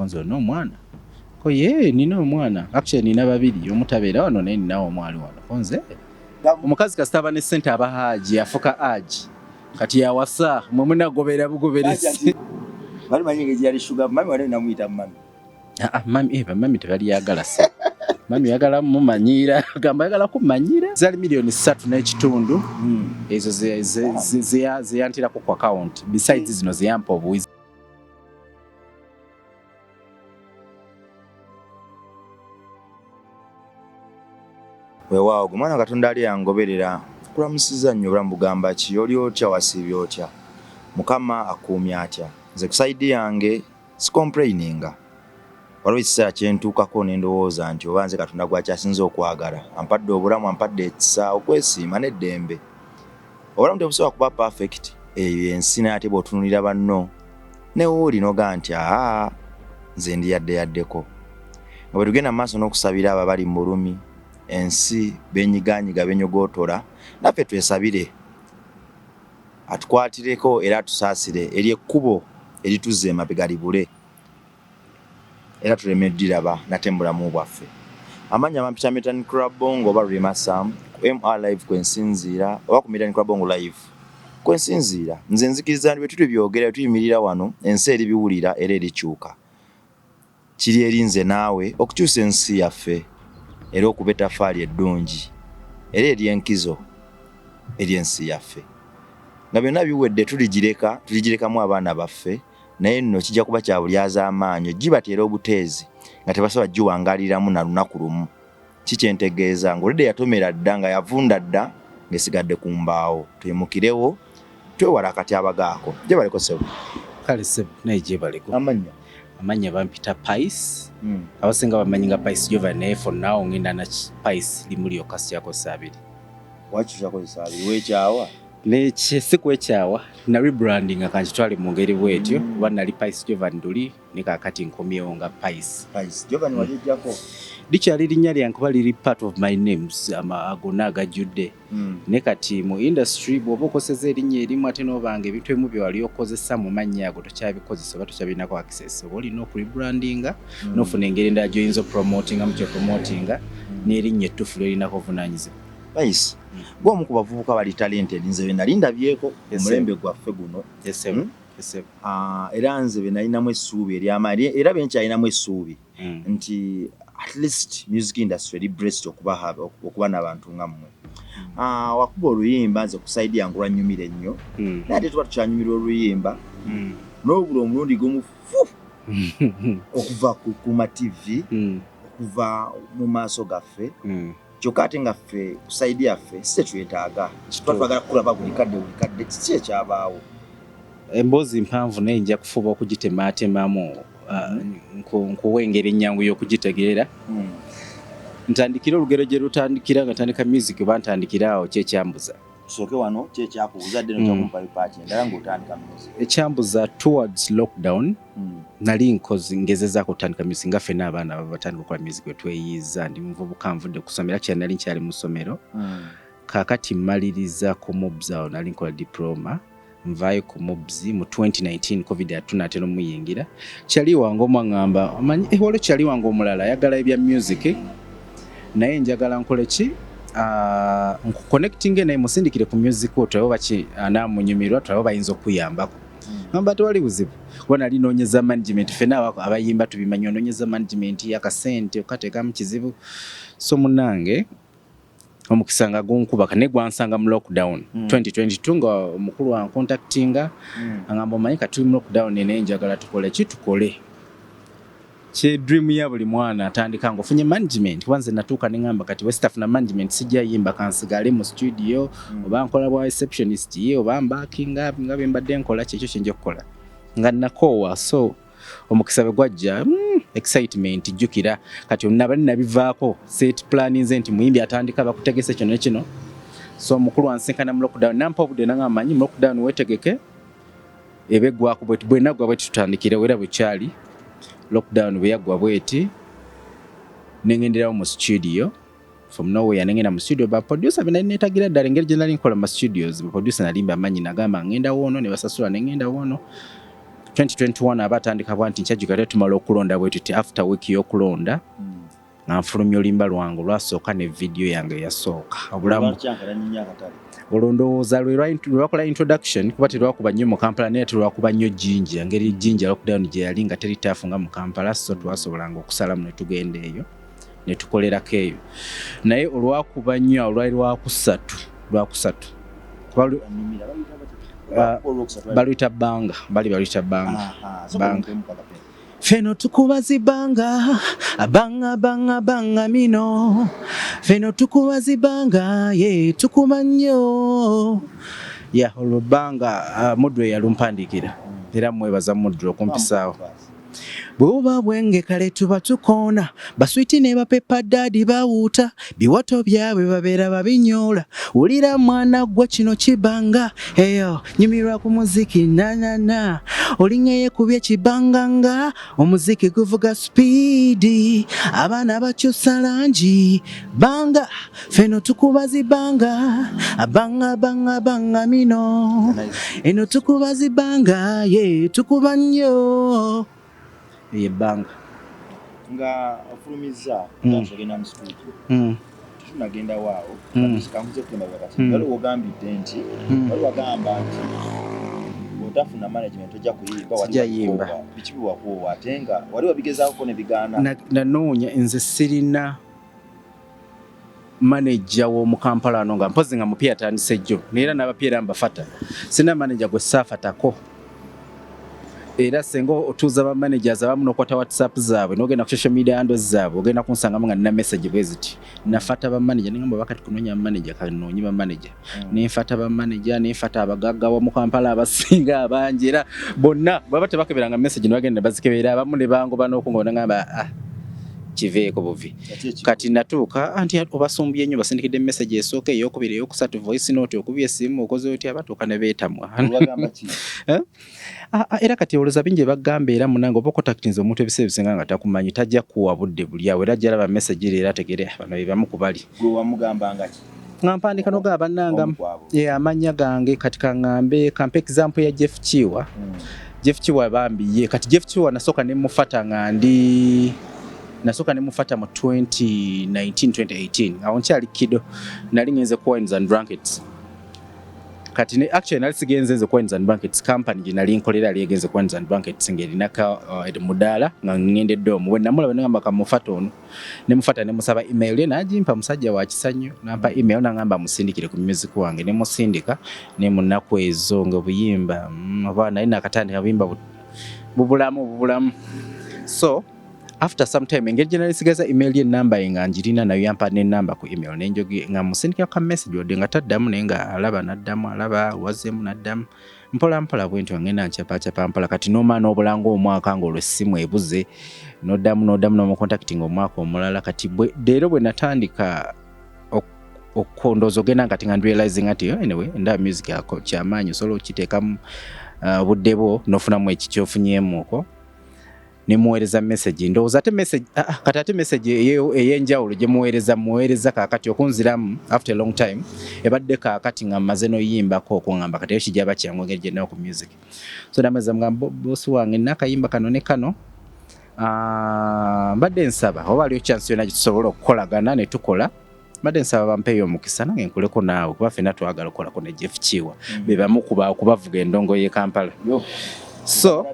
Alfonso no mwana ko ye nina omwana actually nina babiri omutabeera wano naye ninawo omwali wano konze omukazi kasitaba ne ssente abahaji afuka aji kati yawasa mwe munagobera bugoberesi bali manyinge yali sugar mami wale namuyita mami mami tebali yagala se mami yagala mumanyira gamba yagala kumanyira zali milioni 3 n'ekitundu ezo ziyantira ku account besides zino ziyampa obuwizi weewaawo gumwana Katonda ali yangoberera kulamusiza nnyo obulamu bugamba ki oli otya wasiibye otya Mukama akuumya atya nze kusaidi yange sicomplaininga waliwo ekiseera kyentuukako n'endowooza nti oba nze Katonda gwakyasinza okwagala ampadde obulamu ampadde ekisa okwesiima n'eddembe obulamu tebusobola kuba perfect eyo ensi naye ate bw'otunuulira banno newooli noga nti nze ndi yaddeyaddeko nga bwe tugenda mu maaso n'okusabira abo abali mu bulumi ensi benyiganyiga benyogootola naffe twesabire atukwatireko era tusaasire eri ekkubo erituzza emabega libule era tuleme ddiraba nate mu bulamu bwaffe amanya bampita Metan Club Bongo oba Remasam ku MR Live kwensinziira oba ku Metan Club Bongo Live kwensinziira nze nzikiriza bwe tuli byogera tuyimirira wano ensi eri biwulira era erikyuka kiri erinze naawe okukyusa ensi yaffe era okuba ettaffaali eddungi era ery'enkizo ery'ensi yaffe nga byonna biwedde tuligirekamu abaana baffe naye nno kijja kuba kya bulyaza amaanyi gibateera obuteezi nga tebasobola giwangaliramu na lunaku lumu kikyentegeeza ng'olidde yatomera dda nga yavunda dda ng'esigadde ku mbaawo twemukirewo twewala akatyabagaako gye baleko sebo kale sebo naye gye baleko amanya bampita Pais abasinga bamanyi nga Pais Jovan naye for now ngenda na Pais limuli okasi yako sabiri wakikyako sabiri wekyawa leche sikwekyawa na rebranding akanjitwale mu ngeri bwetyo kuba nali Pais Jovan Nduli nikakati nkomyewo nga Pais Jovan walijjako likyali linnya lyange kuba liri part of my names agona agajjudde ne kati mu industry bw'oba okoseza erinnya erimu ate n'obanga ebintu ebimu bye wali okozesa mu mannya ago tokyabikozesa oba tokyabinako access oba olina okurebrandinga n'ofuna engeri endala gy'oyinza opromotinga mu kyopromotinga n'erinnya ettufu ly'olinako ovunaanyizibwa Pais gwe omu ku bavubuka bali talented nze nali ndabyeko omulembe gwaffe guno era nze be nalinamu essuubi ery'amaanyi era benkyalinamu essuubi nti at least music industry eri blessed okuba n'abantu nga mmwe wakuba oluyimba nze ku side yange olwanyumira ennyo naye ate tuba tukyanyumira oluyimba n'obula omulundi gumu okuva ku ma TV okuva mu maaso gaffe kyokka ate nga ffe ku side yaffe si tetwetaaga twagala kulaba buli kadde kiki ekyabaawo emboozi mpanvu naye nja kufuba okugitemaatemamu nkuwengera ennyangu y'okugitegeera ntandikira olugero gye lutandikira nga ntandika music oba ntandikira awo kyekyambuza tusooke wano kyekyakubuza dde nokyakumpa bipaati endala ng'otandika music ekyambuza towards lockdown nali ngezezaako okutandika music nga ffenna abaana batandika okukola music wetweyiiza ndi muvubuka nvudde kusomera kya nali nkyali mu ssomero kaakati mmaliriza ku mobs awo nali nkola diploma nvaayo ku mobs mu 2019 covid yatunatera omuyingira kyali wange omwaŋŋamba omanyi waliwo kyali wange omulala ayagala ebya music naye njagala nkole ki nkuconnectinge naye musindikire ku music otulabe baki anaamunyumirwa tulabe bayinza okuyambako ngamba tewali buzibu kuba nali noonyeza management ffenna abayimba tubimanyi onoonyeza management yakasente okateekamu kizibu so munnange omukisa nga gunkubaka ne gwansanga mu lockdown 2022 nga omukulu wa contactinga angamba omanyi kati mu lockdown naye njagala tukole ki tukole kye dream ya buli mwana atandika ng'ofunye management wanze natuuka ne ngamba kati westaff na management sijja yimba kansigale mu studio oba nkola bwa receptionist oba mbakinga nga bwe mbadde nkola kyekyo kyenja okukola nga nakoowa so omukisa bwe gwajja excitement jjukira kati nabali nabivaako set plan nze nti muyimbi atandika bakutegese kino ne kino so omukulu wansinkana mu lockdown nampa obudde nanga amanyi mu lockdown wetegeke ebeggwako bwe naggwa bwe tutandikire era bwe kyali lockdown bwe yaggwa bweti nengenderawo mu studio from nowhere nengenda mu studio ba producer bina netagira ddala engeri gye nali nkola mu studios ba producer nalimba amanyi nagamba ngenda wono ne basasula nengenda wono 2021 abatandika bwanti nkyajjukira tumala okulonda bwe tuti after week y'okulonda nga nfulumya olimba lwange lwasooka ne video yange yasooka obulamu olwo ndowooza lwakola introduction kuba terwakuba nnyo mu Kampala naye terwakuba nnyo Jinja engeri Jinja lockdown gye yali nga teri taafu nga mu Kampala so twasobolanga okusalamu ne tugenda eyo ne tukolerako eyo naye olwakuba nnyo olwali lwakusatu baluyita bbanga baluyita bbanga feno tukubazibanga banga mino feno tukubazibanga ye tukuba nnyo ya olubanga Mudre yalumpandiikira era mwebaza Mudre okumpisaawo bw'oba bwenge kale tuba tukoona baswiti ne bapepa dadi bawuuta biwato byabwe babeera babinyoola wulira mwana gwa kino kibanga eyo nyumirwa ku muziki nanana olingeye kubye kibanganga omuziki guvuga spiidi abaana bakyusa langi banga feno tukubazibanga banga mino eno tukubazibanga ye tukuba nnyo yebanga nga ofulumiza ngashogena mu studio tunagenda waawo kamuze kwenda wakati wali wogambidde nti wali wagamba nti otafuna management ojja kuyimba bikibi wakuwa atenga wali wabigezaako ne bigaana nanoonya nze sirina manager w'omu Kampala ano nga mpozi nga mupya atandise jjo neera n'abapiira mbafata sina manager gwe saafatako era senga otuuza ba managers abamu n'okwata WhatsApp zaabwe n'ogenda ku social media handles zaabwe ogenda kunsangamu nga nina message bwe ziti nafata ba manager ningamba bakati kunoonya manager kanoonyi ba manager nenfata ba manager nenfata abagagga wa mu Kampala abasinga abangi era bonna baba tebakeberanga message n'bagenda bazikebera abamu ne bango banookunga onangamba kiveeko buvi kati natuuka anti obasumbye nnyo basindikidde message esooka ey'okubiri ey'okusatu voice note okubye essimu okoze otya batuuka ne beetamwa era kati oloza bingi bagamba era munange oba contactinze omuntu ebiseera ebisinga nga takumanyi tajja kuwa budde buli awo era jalaba message era ategere bano be bamu ku bali gwe wamugambanga ki nga mpandika n'ogaba bannanga amanya gange kati kaŋŋambe kampa example ya Jeff Chiwa Jeff Chiwa bambiye kati Jeff Chiwa nasooka ne mufata nga nasooka ne mufata mu 2019-2018 awo nkyali kido nali ngenze ku Wines and Blankets kati ne actually nali sigenze nze ku Wines and Blankets company gye nali nkolera ali egenze ku Wines and Blankets ng'erinaka mudaala nga ngendedde omwo bwe namulaba ne ngamba kamufata ono ne mufata ne musaba email ye n'agimpa musajja wa kisanyu nampa email n'angamba musindikire ku music wange ne musindika ne mu nnaku ezo nga buyimba oba nali nakatandika buyimba bubulamu so after some time engeri gye nalisigaza email ye namba ye nga njirina nayo yampa n'ennamba ku email nenjogi nga musindikira ka message wadde nga taddamu naye nga alaba n'addamu alaba wazeemu n'addamu mpola bwentyo ngenda nkyapacapa mpala kati n'omaana obulanga omwaka ng'olwo essimu ebuze n'oddamu n'omucontacting omwaka omulala kati leero bwe natandika okondooza ogenda nga tinga realizing ati anyway ndaba music yako kyamaanyi osobola okiteekamu budde bwo n'ofunamu eki kyofunyeemuuko nemuweereza message ndowooza ate message kati ate message ey'enjawulo gye muweereza kaakati okunziramu after a long time ebadde kaakati nga mmaze n'oyimbako okuŋŋamba kati ekijaba kyangu engeri gye nayo ku music so nameza mugamba bosi wange nakayimba kano ne kano mbadde nsaba oba aliyo chance yonna gyetusobola okukolagana ne tukola mbadde nsaba bampeeyo omukisa nange nkoleko naawe kuba ffenna twagala okukolako ne Jeff Chiwa be bamu kubavuga endongo y'e Kampala so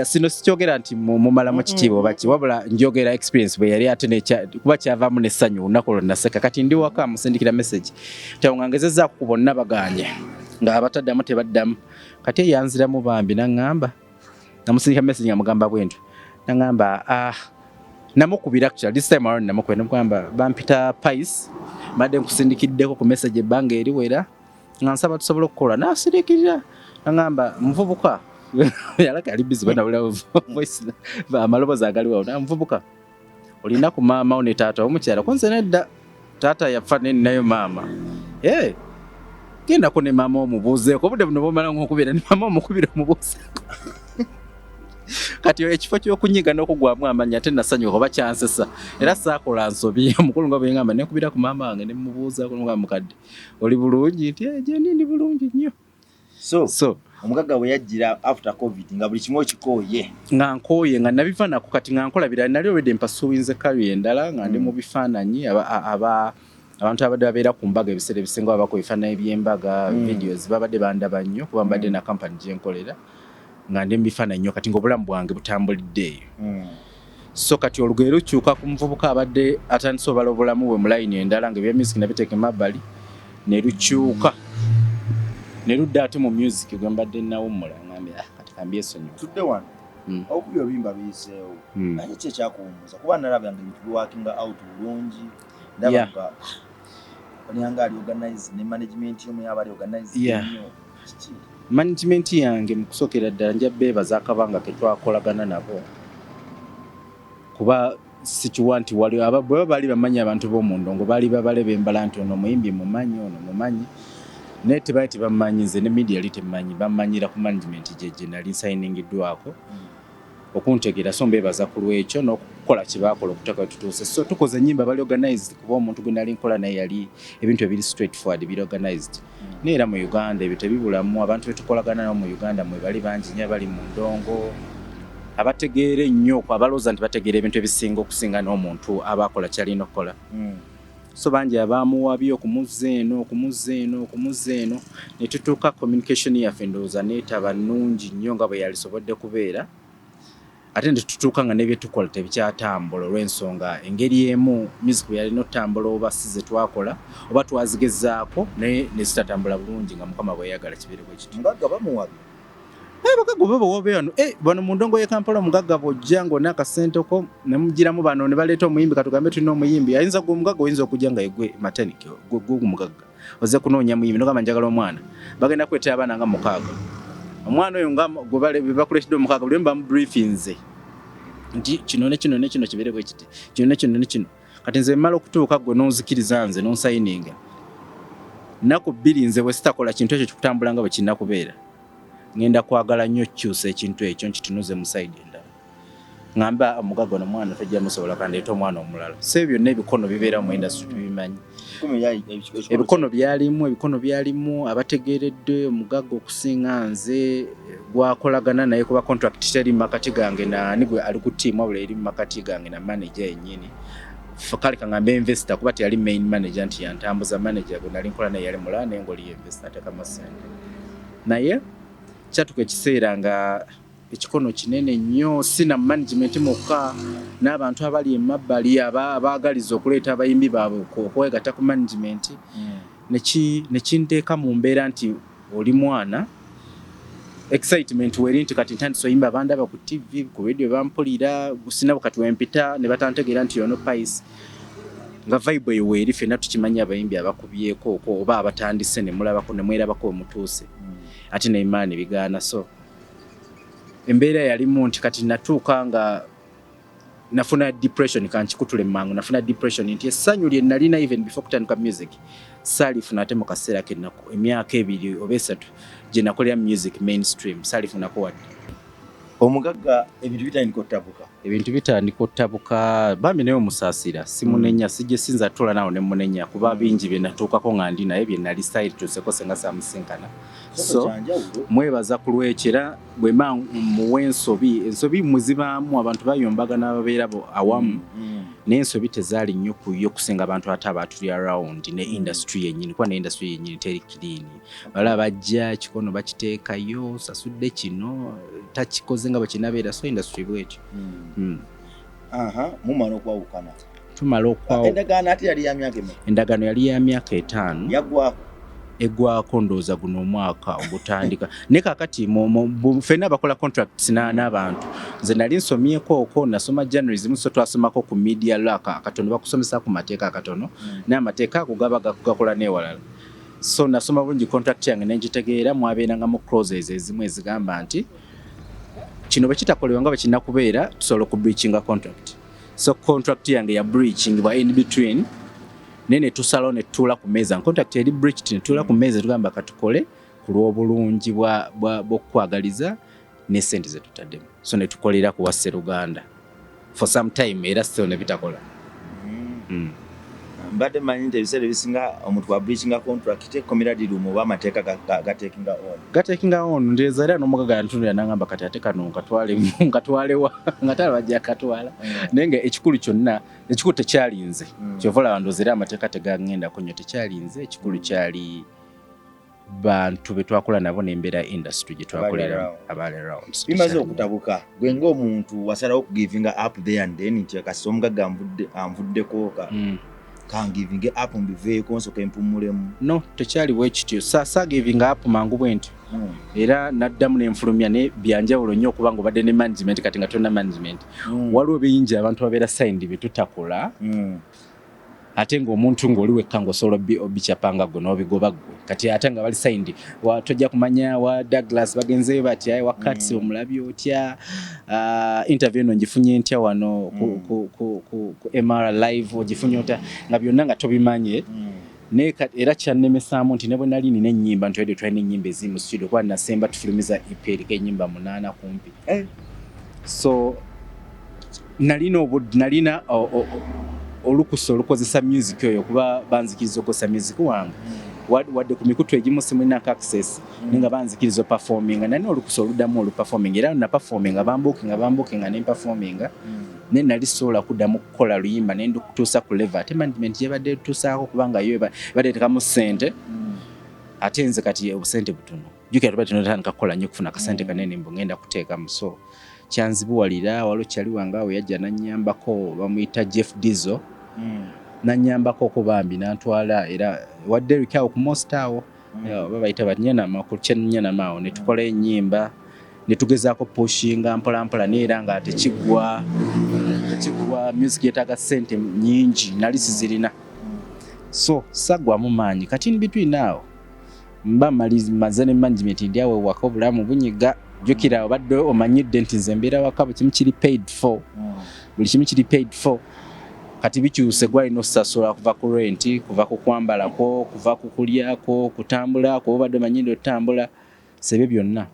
sino sikyogera nti mumalamu kitiibwa oba ki wabula njogera experience bwe yali ate kuba kyavaamu n'essanyu olunaku olwo naseka kati ndi waka musindikira message tawo nga ngezezzaako ku bonna baganye nga abataddamu tebaddamu kati eyanziramu bambi naŋŋamba namusindikira message nga mugamba bwentyo naŋŋamba namukubira actually this time around namukubira namugamba bampita Pais mbadde nkusindikiddeko ku message ebbanga eriwera nga nsaba tusobola okukola n'asirikirira naŋŋamba muvubuka yalaka ali busy banabula voice amaloboozi agaliwawo muvubuka olina ku maama wo ne taata omukyala kunze nedda taata yafa neninayo maama gendako ne maama omubuuzeeko obudde buno bwomala nk'okubira ne maama omukubira omubuuzeeko kati ekifo ky'okunyiga n'okugwamu amanya ate nasanyuka oba kyansesa era saakola nsobi omukulu nga bwe ngamba nekubira ku maama wange ne mubuuzaako nga mukadde oli bulungi nti gyendi ndi bulungi nnyo so omugagga bwe yajjira after covid nga buli kimu okikooye nga nkooye nga nabiva nako kati nga nkola birala nali already mpasuubinze kali endala nga ndi mu bifaananyi abantu abadde babeera ku mbaga ebiseera ebisinga babako ebifaananyi by'embaga videos babadde bandaba nnyo kuba mbadde na kampani gye nkolera nga ndi mu bifaananyi nnyo kati ng'obulamu bwange butambulidde eyo so kati olugero lukyuka ku muvubuka abadde atandise obala obulamu bwe mu layini endala nga ebya music nabiteeka emabbali ne lukyuka ne ludda ate mu music gwe mbadde nawummula ngambye kati kambyesonyiwa tudde wano okubya oluyimba biyiseewo naye ki ekyakuwummuza kuba nalaba nga ebintu biwakinga out bulungi ndaba nga onyanga ali organize ne management yomu yaba ali organize nnyo management yange mu kusookera ddala nja beebaza akabanga ke twakolagana nabo kuba sikiwa nti wali bwe baali bamanyi abantu b'omu ndongo baali babaleba embala nti ono muyimbi mumanyi ono mumanyi naye tebaali tebamanyi nze ne media li temanyi bamanyira ku management gye nali nsayiningiddwako okuntegera so mbeebaza ku lwekyo n'okukola kye baakola okutaka tutuuse so tukoze ennyimba bali organized kuba omuntu gwe nali nkola naye yali ebintu ebiri straight forward biri organized neera mu Uganda ebyo tebibulamu abantu betukolagana nabo mu Uganda mwe bali bangi nnyo bali mu ndongo abategeera ennyo abalooza nti bategeera ebintu ebisinga okusinga n'omuntu abakola kyalina okukola so bangi abaamuwabye okumuza eno ne tutuuka communication yaffe ndowooza neetaba nnungi nnyo nga bwe yalisobodde kubeera ate ne tutuuka nga nebyetukola tebikyatambula olw'ensonga engeri emu music bwe yalina otambula oba si ze twakola oba twazigezaako naye ne zitatambula bulungi nga Mukama bwe yayagala kibeere bwe kiti mugagga bamuwabye bakaggo babo wobe wano bano mu ndongo ye Kampala omugagga bw'ojja ng'ona akasente ko ne mugiramu bano ne baleeta omuyimbi katugambe tulina omuyimbi ayinza gwe omugagga oyinza okujja nga yegwe maternity gwe mugagga oze kunoonya muyimbi nogamba njagala omwana bagenda kwetera abaana nga 6 omwana oyo nga gwe bakuleetedde omukaaga buli mba mu briefinze nti kino ne kino ne kino kibeere bwe kiti kino ne kino ne kino kati nze mmala okutuuka gwe n'onzikiriza nze n'onsayininga nnaku 2 nze bwe sitakola kintu ekyo kikutambula nga bwe kirina kubeera ngenda kwagala nnyo kyusa ekintu ekyo nkitunuze mu side endala ngamba omugagga n'omwana tajja musobola kandeeta omwana omulala so ebyo n'ebikono bibeera mu industry tubimanyi ebikono byalimu abategeeredde omugagga okusinga nze gwakolagana naye kuba contract teri makati gange nigwe ali ku team wabula eri makati gange na manager yennyini kale kangambe investor kuba teyali main manager nti yantambuza manager gwe nali nkola naye yali mulala naye ng'oli investor ateka amasente naye kyatuka ekiseera nga ekikono kinene nnyo sina management mokka n'abantu abali emabbali abaagaliza okuleeta abayimbi baabwe okwegatta ku management nekinteeka mu mbeera nti oli mwana excitement weri nti kati ntandise oyimba bandaba ku TV ku radio bampulira sina kati wempita ne batantegeera nti yono Pice nga vibe eyo weri ffenna tukimanyi abayimbi abakubyeko oba abatandise ne mulabako ne mwerabako omutuuse ate neimaani bigaana so embeera yalimu nti kati natuuka nga nafuna depression kankikutule mangu nafuna depression nti essanyu lye nalina even before kutandika music salifuna ate mu kaseera kennako emyaka 2 oba 3 gye nakolera music mainstream salifunako wadde omugagga ebintu bitandika ottabuka bambi naye omusaasira simunenya sijje sinza tola nawo ne munenya kuba bingi bye natuukako nga ndi naye bye nali style tuseko senga samusinkana so mwebaza ku lwekera bwe mba muwe ensobi muzibaamu abantu bayombagana ababeera awamu naye ensobi tezaali nnyo kuyo kusinga abantu ate abatuli around ne industry yennyini kuba ne industry yennyini teri clean bala bajja ekikono bakiteekayo sasudde kino takikoze nga bwekinabeera so industry bwetyo mumala okwawukana tumala endagaano ate yali ya myaka emeka endagaano yali ya myaka 5 yagwako egwako ndowooza guno omwaka ogutandika ne kakati ffenna bakola contracts n'abantu nze nali nsomyeko okwo nasoma journalism so twasomako ku media law akatono bakusomesa ku mateeka akatono n'amateeka ago gaba gakola n'ewalala so nasoma bulungi contract yange nenjitegeera mwabeerangamu clauses ezimu ezigamba nti kino bwe kitakolebwa nga bwe kirina kubeera tusobola ku breachinga contract so contract yange ya breaching bwa in between nene tusalo ne tula ku meza contract eri breached ne tula ku meza tugamba katukole ku lw'obulungi bw'okwagaliza ne sente ze tutaddemu so ne tukolera ku Wasse Luganda for some time era still ne bitakola mbadde manyi nti ebiseera ebisinga omuntu wa breachinga contract community room oba amateeka gatekinga on ndeeza era n'omugaga yantunira n'angamba kati ate kano nkatwalewa nga talaba ajja akatwala naye nga ekikulu kyonna ekikulu tekyalinze kyova olaba ndooza era amateeka tegagenda kunnyo tekyalinze ekikulu kyali bantu be twakola nabo n'embeera industry gye twakolera abali around bimaze okutabuka gwe ng'omuntu wasalawo okugivinga up there and then nti kasi omugaga anvuddeko kan giving up mbiveeko nsoka empumulemu no tekyaliwo ekityo sa giving up mangu bwenti era naddamu n'enfulumya ne byanjawulo nnyo okuba ng'obadde ne management kati nga tonna management waliwo bingi abantu babeera signed bye tutakola ate ng'omuntu ng'oli wekka ng'osobola obikyapanga gwe n'obigoba gwe kati ate nga bali signed tojja kumanya wa Douglas bagenzeyo batya wa Katsi omulabye otya interview eno ngifunye ntya wano ku MR live ogifunye otya nga byonna nga tobimanye era kyannemesaamu nti ne bwe nali nina ennyimba ntwedde twalina ennyimba ezimu mu studio kuba nasemba tufulumiza EP eriko ennyimba 8 kumpi so nalina olukusa olukozesa music oyo kuba banzikiriza okukozesa music wange wadde ku mikutu egimu simulinako access nga banzikiriza performing nani olukusa oluddamu oluperforming era na performing bambukinga ne performing ne nali sola kuddamu kukola luyimba ne ndukutuusa ku level ate management yabadde tusaako kubanga yo badde tekamu ssente ate nze kati obusente butono jukira tubadde tunatandika kukola nnyo kufuna akasente kanene mbu ngenda kuteekamu so kyanzibuwalira waliwo kyali wange awo yajja nannyambako bamuyita Jeff Dizzo nannyambako okubambi nantwala era wadde rikawo ku most awo babayita bannyanama ku kyenyanama awo ne tukola ennyimba ne tugezaako pushinga mpolampola neera nga tekigwa music yetaaga ssente nnyingi nali sizirina so sagwamu maanyi kati in between awo mba maze ne management ndi awo waka obulamu bunyiga jukira obadde omanyidde nti nze mbeera waka buli kimu kiri paid for buli kimu kiri paid for kati bikyuse gwalina osasula kuva ku renti kuva ku kwambalako kuva ku kulyako kutambulako obadde omanyidde otambula sebe byonna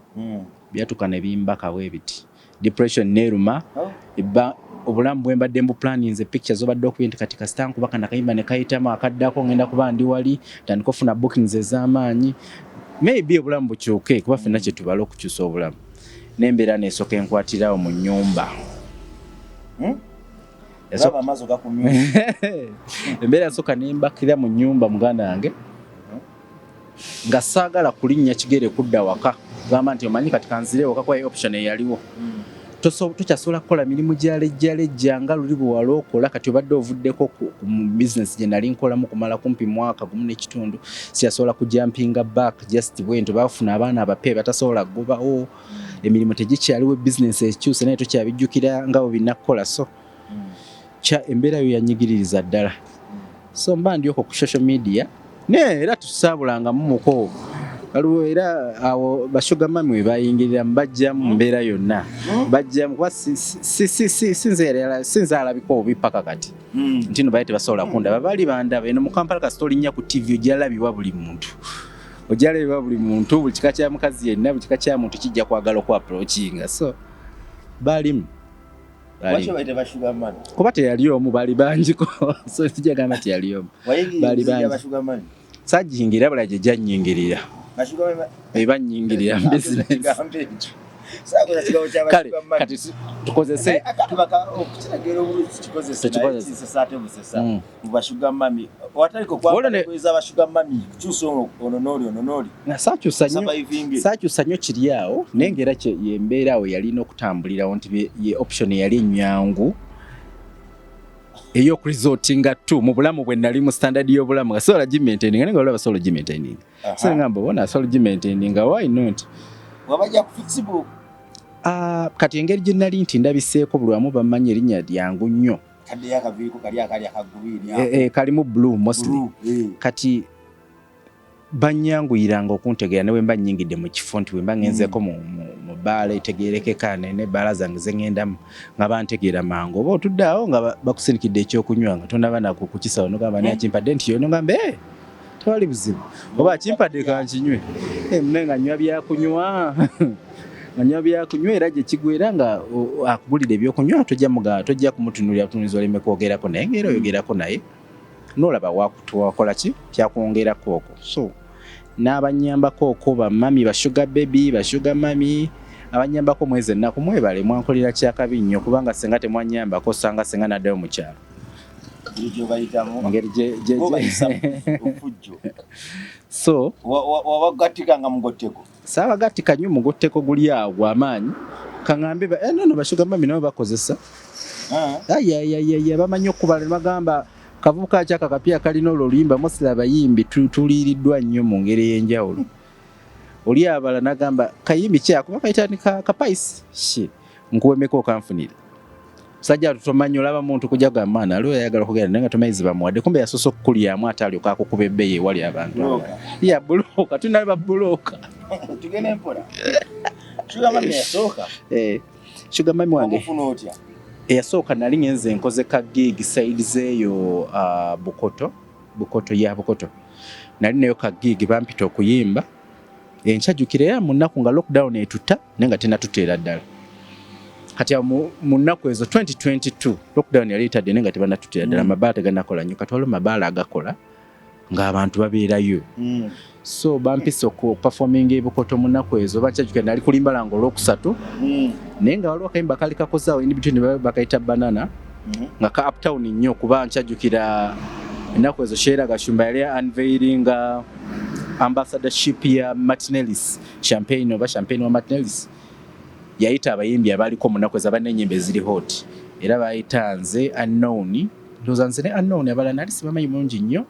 byatuka ne bimbaka bwebiti depression neruma obulamu bwe mbadde mbu planning pictures obadde okubinti kati kasita kuba kana kayimba ne kayitamu akaddako ngenda kuba ndi wali tandika ofuna bookings ez'amaanyi maybe obulamu bukyuke kuba ffenna kye tubala okukyusa obulamu n'embeera neesooka enkwatirawo mu nnyumba embeera yasooka nembakira mu nnyumba muganda wange nga saagala kulinnya kigere kudda waka gamba nti omanyi kati kanzire waka kwa option eyaliwo tokyasobola kukola mirimu gyalejjalejja nga luli bwe wali okola kati obadde ovuddeko ku business gye nali nkolamu kumala kumpi mwaka gumu n'ekitundu siyasobola kujampinga back just bwento bafuna abaana abape batasobola kugobawo emirimu tegikyaliwo business ekyuse naye tokyabijjukira nga bwe binnakukola so embeera yo yanyigiririza ddala so mba ndyoko ku social media naye era tusaabulangamu muko waliwo era awo bashuga mami we bayingirira mbajja mu mbeera yonna bajja kuba sinza alabika obubi paka kati nti no bayite basobola kundaba bali bandaba eno mu Kampala kasitoli nnya ku TV ojalabibwa buli muntu buli kika kya mukazi yenna buli kika kya muntu kijja kwagala okwa approachinga so balimu kuba teyali omu bali bangiko so sijagamba teyali omu bali bangi sajingira bala gye janyingirira ebanyingirira kati tukozese sakyusa nnyo kiri awo naye ngaera yembeera awo yalina okutambulirawo nti ye option yali ennyangu ey'okuresortinga tu mu bulamu bwe nali mu standard y'obulamu nga sobola gimaintaininga naye nga olaba sobola gimaintaininga so ngamba bona sobola gimaintaininga why not wabajja ku flexible kati engeri gye nali nti ndabiseeko buli wamu bamanyi erinnya lyangu nnyo kalimu blue mostly kati banyanguyiranga okuntegeera ne wemba nnyingidde mu kifo nti wemba ngenzeeko mu bbaala etegeerekeka n'ebbaala zange ze ŋŋendamu nga bantegeera mangu oba otudde awo nga bakusindikidde ekyokunywa nga tonaba nako ku kisawo nogamba naye akimpadde nti yo nogamba tewali buzibu oba akimpadde kankinywe mune nga nywa byakunywa nga byakunywa era gye kigwera nga akugulira ebyokunywa tojja kumutunulira butunuzi oleme kwogerako naye ng'era oyogerako naye n'olaba wakutuwakola ki kyakwongerako okwo. So n'abanyambako okwo bamami bashuga baby bashuga mami abanyambako mwezi ennaku mwebale mwankolera kyakabi nnyo kubanga senga temwanyambako osanga senga naddayo mu kyalo. So wabagatikanga mugotteko saabagatika nnyo mugotteko guli awo amaanyi kaŋŋambe nono bashuga mami nabo bakozesa bamanyi okubala ne bagamba kavubuka kyaka kapya kalina oluluyimba mosira abayimbi tuliiriddwa nnyo mu ngeri ey'enjawulo. Oli abala nagamba kayimbi kyako bakayita kapaisi nkuwemeko okanfunira sajja tutomanyi olaba muntu kujja gamaana aliwo yayagala okugenda naye nga tomayizi bamuwadde kumbe yasoose okukulyamu ate alyoka akukuba ebbeeyi ewali abantu bulooka tunalaba bulooka tugende mpola Sugar Mami yasooka Sugar Mami wange okufuna otya eyasooka nali ngenze nkoze ka gig side zeeyo Bukoto nali nayo ka gig bampita okuyimba enkyajjukira era mu nnaku nga lockdown etutta naye nga tenatuteera ddala kati mu nnaku ezo 2022 lockdown yali etadde naye nga tebanatuteera ddala amabaala teganakola nnyo kati waliwo mabaala agakola ng'abantu babeerayo so bampisa okuperforminga e Bukoto mu nnaku ezo bankyajjukira nali kulimba lango olwokusatu naye nga waliwo akayimba kali kakozaawo in between bakayita banana nga ka uptown nnyo kuba nkyajjukira ennaku ezo Sheila Gashumba yali unveilinga ambassadorship ya Martinellis champagne wa Martinellis yayita abayimbi abaliko mu nnaku ezo abanenyimbe ziri hot era bayita nze unknown ndowooza nze ne unknown abalala nali sibamanyi mulungi nnyo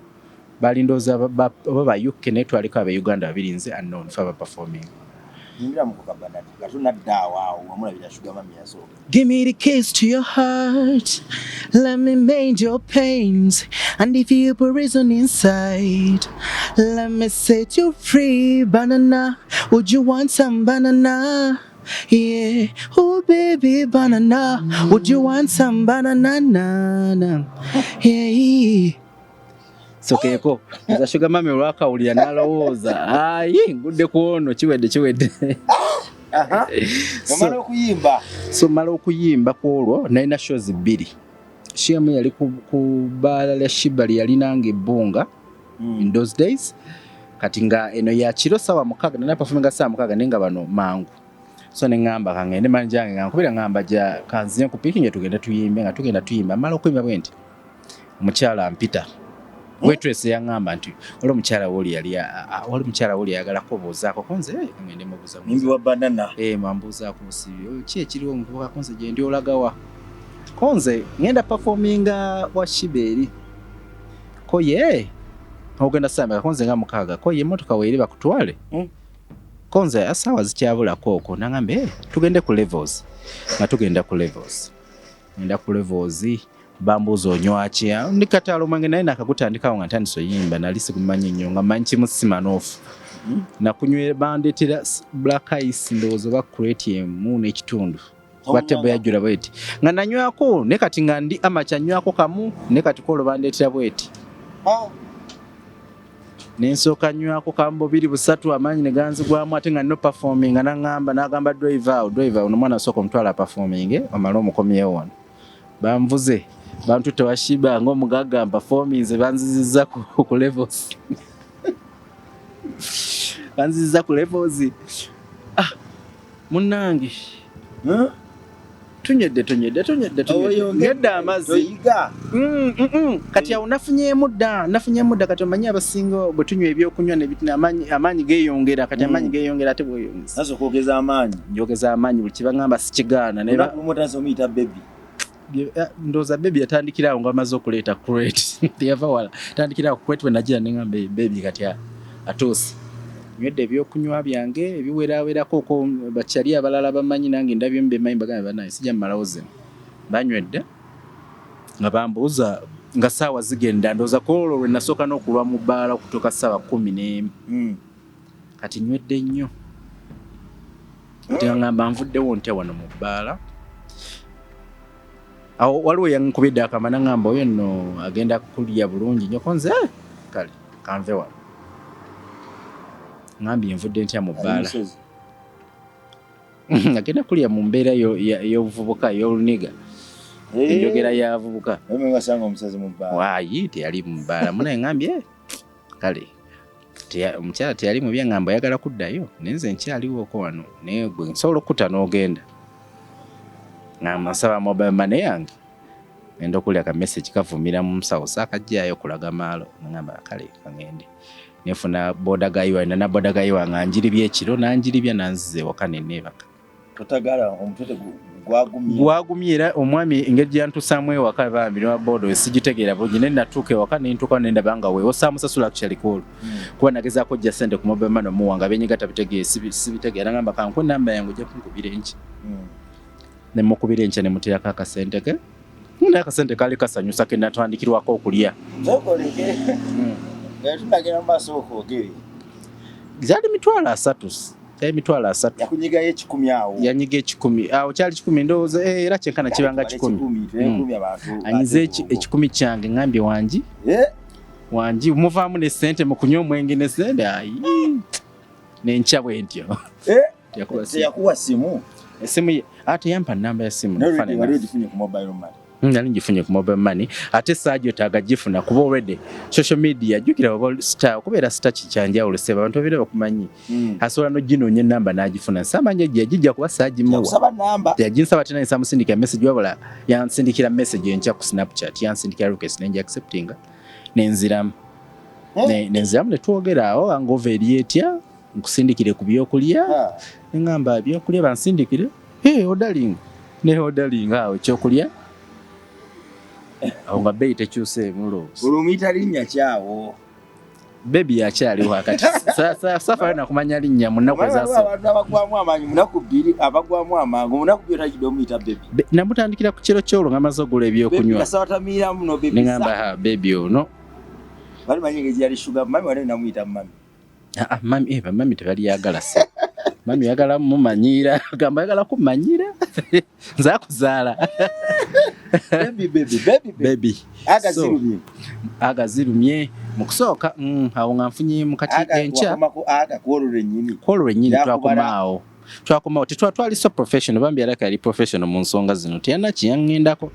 bali ndowooza oba ba UK naye twaliko Uganda babiri nze unknown fe abaperforming. Give me the keys to your heart, let me mend your pains, and if you put reason inside, let me set you free. Banana, would you want some banana? Yeah, oh baby banana, would you want some banana? Yeah. So keeko za Sugar Mami olwakawulira n'alowooza ayi ngudde kuono kiwedde so mala okuyimba kwolwo nalina shows bbiri shiemu yali ku bbaala lya Shibali yalinanga ebbunga in those days kati nga eno ya kiro sawa mukaga nana performinga saa mukaga nenga bano mangu so neŋŋamba kangende manager yange ngankubira ŋŋamba ja kanzinya ku piki nje tugenda tuyimba mala okuyimba bwenti omukyala ampita waitress yaŋŋamba nti wali omukyala woli yagalako obuuzaako konze ngende mubuuza nimbi wa banana mwambuuzaako musibi ki ekiriwo muvubuka konze gye ndi olagawa konze ngenda performinga wa Shiberi koye ogenda samba konze nga mukaaga koye emotoka weeri bakutwale konze asaawa zikyabulako okwo naŋŋambe tugende ku levels nga tugenda ku levels ngenda ku levels bambuuza onywa ki ndi kataalo mwange naye nakagutandikawo nga ntandise oyimba nali sigumanyi nnyo nga manyi kimu Simanoofu nakunywera bandeetera Black Ice ndowooza oba Creatium n'ekitundu batebo yajjula bweti nga nanywako ne kati nga ndi amaca nywako kamu ne kati koolo bandeetera bweti nensooka nywako kambo 2-3 amaanyi ne ganzigwamu ate nga nno performing nga n'agamba driver ono mwana asooka omutwala performing omale omukomyewo wano banvuze bantu tewashiba ng'omugaga performance banzizizza ku levels munnange tunyedde ngedda amazzi kati awo nafunyeemu dda kati omanyi abasinga bwe tunywa ebyokunywa amaanyi geeyongera kati amaanyi geeyongera ate bweyongeza njogeza amaanyi buli kibaŋŋamba sikigaana ndowooza baby yatandikira awo ng'amaze okuleeta crate yava wala tandikira ku crate bwe nagira neŋŋamba baby kati atuuse nywedde ebyokunywa byange ebiweraawerako okwo bakyali abalala bamanyi nange ndabyemu bemanyi bagambe banaye sijja mmalawo zino banywedde nga bambuuza nga saawa zigenda ndowooza ku olwo lwe nasooka n'okulwa mu bbaala okutuuka ssaawa 11 kati nywedde nnyo teŋŋamba nvuddewo ntya wano mu bbaala awo waliwo yankubidde akama naŋŋamba oyo nno agenda kulya bulungi nnyo konze kale kanve wano ngambye nvudde ntya mu bbaala agenda kulya mu mbeera y'obuvubuka y'oluniga enjogera y'abavubuka wasanga omusazi mu bbaala waayi teyali mu bbaala munaye ngambye kale omukyala teyali mu byaŋŋamba ayagala kuddayo naye nze nkyaliwoko wano naye gwe nsobola okutta n'ogenda ngamba nsaba mobile money yange ngenda okulya ka message kavumira mu musawo saakajjaayo kulaga maalo ngamba kale kangende nefuna boda gayiwa na boda gayiwa nganjiribya ekiro nanjiribya nanzize waka neneebaka totagala omutete gwagumira omwami engeri gyantusaamu ewaka bambi ne boda sigitegeera bulungi ne natuuka ewaka nentuuka nendaba nga weewo saamusasula actually call kuba nagezaako ojja sente ku mobile money omuwanga benyiga tabitegee sibitegeera ngamba kanku namba yange ojja kunkubira enki ne mukubira enki ne muteerako akasente ke naye akasente kaali kasanyusa ke natandikirwako okulya tunagenda maaso okwogere zaali emitwalo asatu yakunyigayo ekikumi awo yanyiga ekikumi awo kyali kikumi ndowooza era kyenkana kibanga kikumi anyiza ekikumi kyange ngambye wangi muvaamu ne ssente mu kunywa omwenge ne ssente nenkya bwe ntyo teyakuwa simu esimu ye ate yampa namba ya simu wali ogifunye ku mobile money nali ngifunye ku mobile money ate saajjo tagagifuna kuba already social media jukira okubeera star kikyanjawulo seba abantu babira bakumanyi asobola n'oginoonya ennamba n'agifuna samanya gijja kuba saagimuwa yaginsaba tena nsamusindikira message wabula yansindikira message enkya ku Snapchat yansindikira request nenja acceptinga nenziramu ne twogera awo angova eri etya nkusindikire ku byokulya neŋŋamba byokulya bansindikire odaling awo ekyokulya awo nga beeyi tekyuse mulowooza olumuyita linnya kyawo bebi yakyaliwo akati safari nakumanya linnya mu nnaku ezasooka abagwamu amaanyi munaku bbiri abagwamu amangu munaku bbiri otagidde omuyita bebi namutandikira ku kiro kyolwo nga maze ogula ebyokunywa neŋŋamba bebi ono bali manyi ngezi yali shuga mami wali namuyita mami mami tebaliyagala se mami yagala mumanyira gamba yagala kumanyira nze akuzaala baby agazirumye mu kusooka awo nga nfunye mukati enkya kwolwo ennyini twakomaawo tetwatwali so professional bambi alaka yali professional mu nsonga zino teyalina kiyaŋŋendako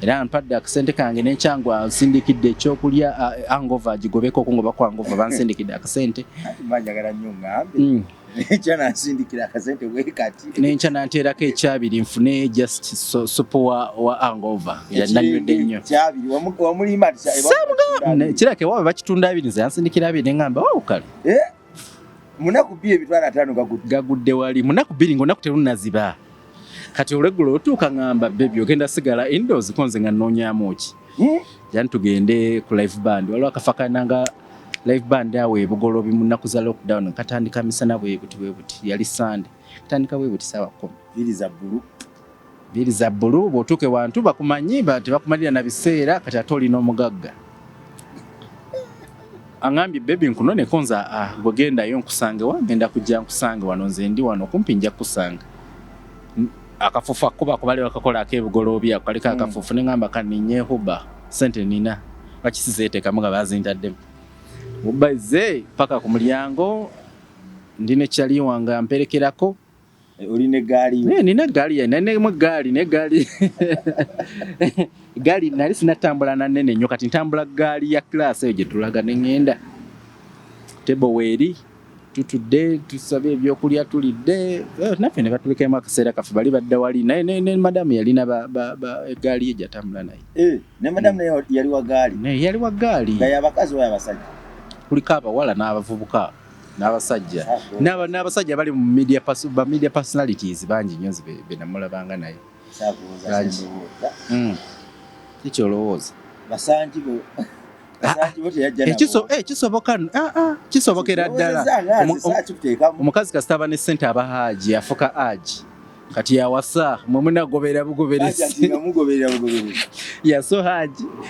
era mpadde akasente kange nenkyangu ansindikidde ekyokulya angova agigobeko okungoba ku angova bansindikidde akasente nenkya nanteerako ekyabiri nfune just supu wa angova yananywedde nnyo kirake wabe bakitunda abiri nze yansindikira abiri neŋŋamba kale munaku bbiri emitwalo 5 gagudde wali munaku bbiri ngaonaku terunaziba kati olweggulo otuuka ngamba bebi ogenda sigala indoors konze nga nnoonyaamu ki jani tugende ku live band waliwo akafakananga live band awo ebugolobi mu nnaku za lockdown katandika misana bwebuti yali Sunday katandika bwebuti saawa 10 bbiri za bbulu bw'otuuke wantu bakumanyi tebakumalira na biseera kati ate olina omugagga angambye bebi nkunoneko nze bwegendayo nkusange wagenda kujja nkusange wano nze ndi wano kumpi nja kukusanga akafufu akuba kubali wakakola akebugolobi akaliko akafufu neŋŋamba kaninye huba sente nina bakisizeetekamu nga bazintadde mubaize paka ku mulyango ndine kyali wange amperekerako oline gaali nina gaali nanemu gaali gaali nali sinatambula nanene nnyo kati ntambula gaali ya class eyo gye tulaga neŋŋenda tebo weeri tutudde tusabe ebyokulya tulidde naffe ne batulekemu akaseera kaffe bali badda wali naye ne madamu yalina egaali ye gyatambula naye ne madamu naye yali wa gaali yali wa gaali nga y'abakazi oba y'abasajja kuliko abawala n'abavubuka n'abasajja n'abasajja bali mu media personalities bangi nnyo be namulabanga naye kikyolowooza basanjibo kisobokera ddala omukazi kasita aba ne ssente aba haji afuka haji kati yawasa mwemunagoberera bugoberezi yaso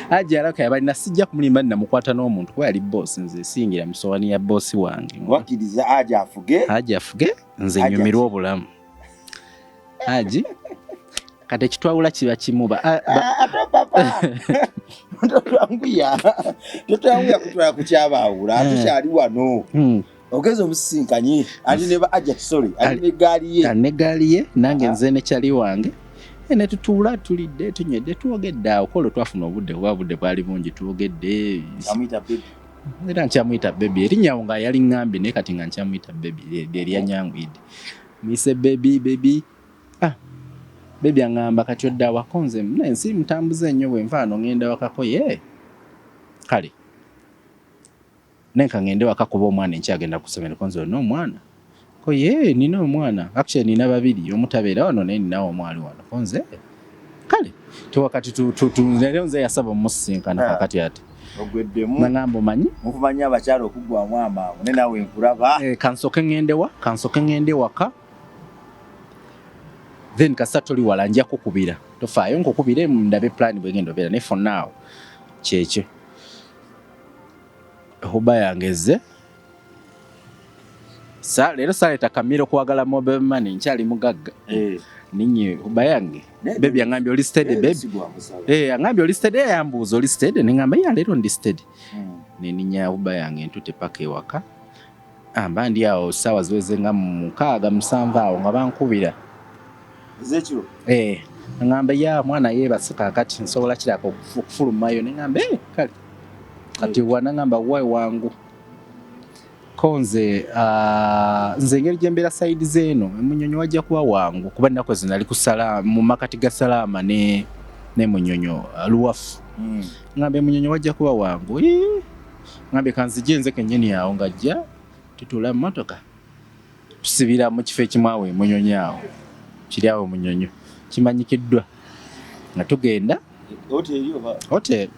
haji alaka yabalina sijja kumulimba namukwata n'omuntu kuba yali bosi nze singira musowani ya bosi wange wakkiriza haji afuge nze nyumirwa obulamu haji kati ekitwawula kiba kimuba totwanguya kutwala kukyabawula tukyali wano ogeza omusisinkanye ali ne ba aja sorry ali ne gaali ye nange nze ne kyali wange ne tutuula tulidde tunywedde twogedde awo kolo twafuna obudde kuba obudde bwali bungi twogedde era nkyamuyita bebi erinnya awo nga yali ŋŋambi naye kati nga nkyamuyita bebi erya nyangwidde muyise bebi bebi aŋŋamba kati odda awako nze nensi mutambuza ennyo bwe nvaano ŋŋenda wakako ye kale nenka ŋŋende waka kuba omwana enkyagenda kusomera konze olina omwana ko ye nina omwana actually nina babiri omutabeera wano naye ninawo omwali wano konze kale tewakati leero nze yasaba omusinkana kakati ate ogweddemu naŋŋamba omanyi mukumanyi abakyala okuggwamu amangu ne naawe nkulaba kansoke ŋŋende waka then kasa toli wala nja kukubira tofaayo nkukubire ndabe plan bwegenda obeera ne for now kyekyo huba yangeze leero saleeta kamiro kuwagala mobile money nkyali mugagga ninye huba yange bebi aŋambye oli steady bebi aŋambye oli steady yambuuza oli steady neŋŋamba ya leero ndi steady neninya huba yange ntute paka ewaka mba ndi awo ssaawa ziweze nga 6-7 awo nga bankubira ezekiro neŋŋamba ya mwana yeebase kaakati nsobola kirako okufulumayo neŋŋamba kale kati wanaŋŋamba wayi wangu konze nze engeri gyembeera sayidi zeeno Munyonyi wajja kuba wangu kuba ennaku ezo nali kusala mu makati ga Salaama ne Munyonyo Luwafu ŋŋambe Munyonyi wajja kuba wangu ŋŋambe kanzije nze kennyini awo ng'ajja tutuula mu motoka tusibira mu kifo ekimu awo Munyonyi awo kiri awo Munyonyo kimanyikiddwa nga tugenda hoteri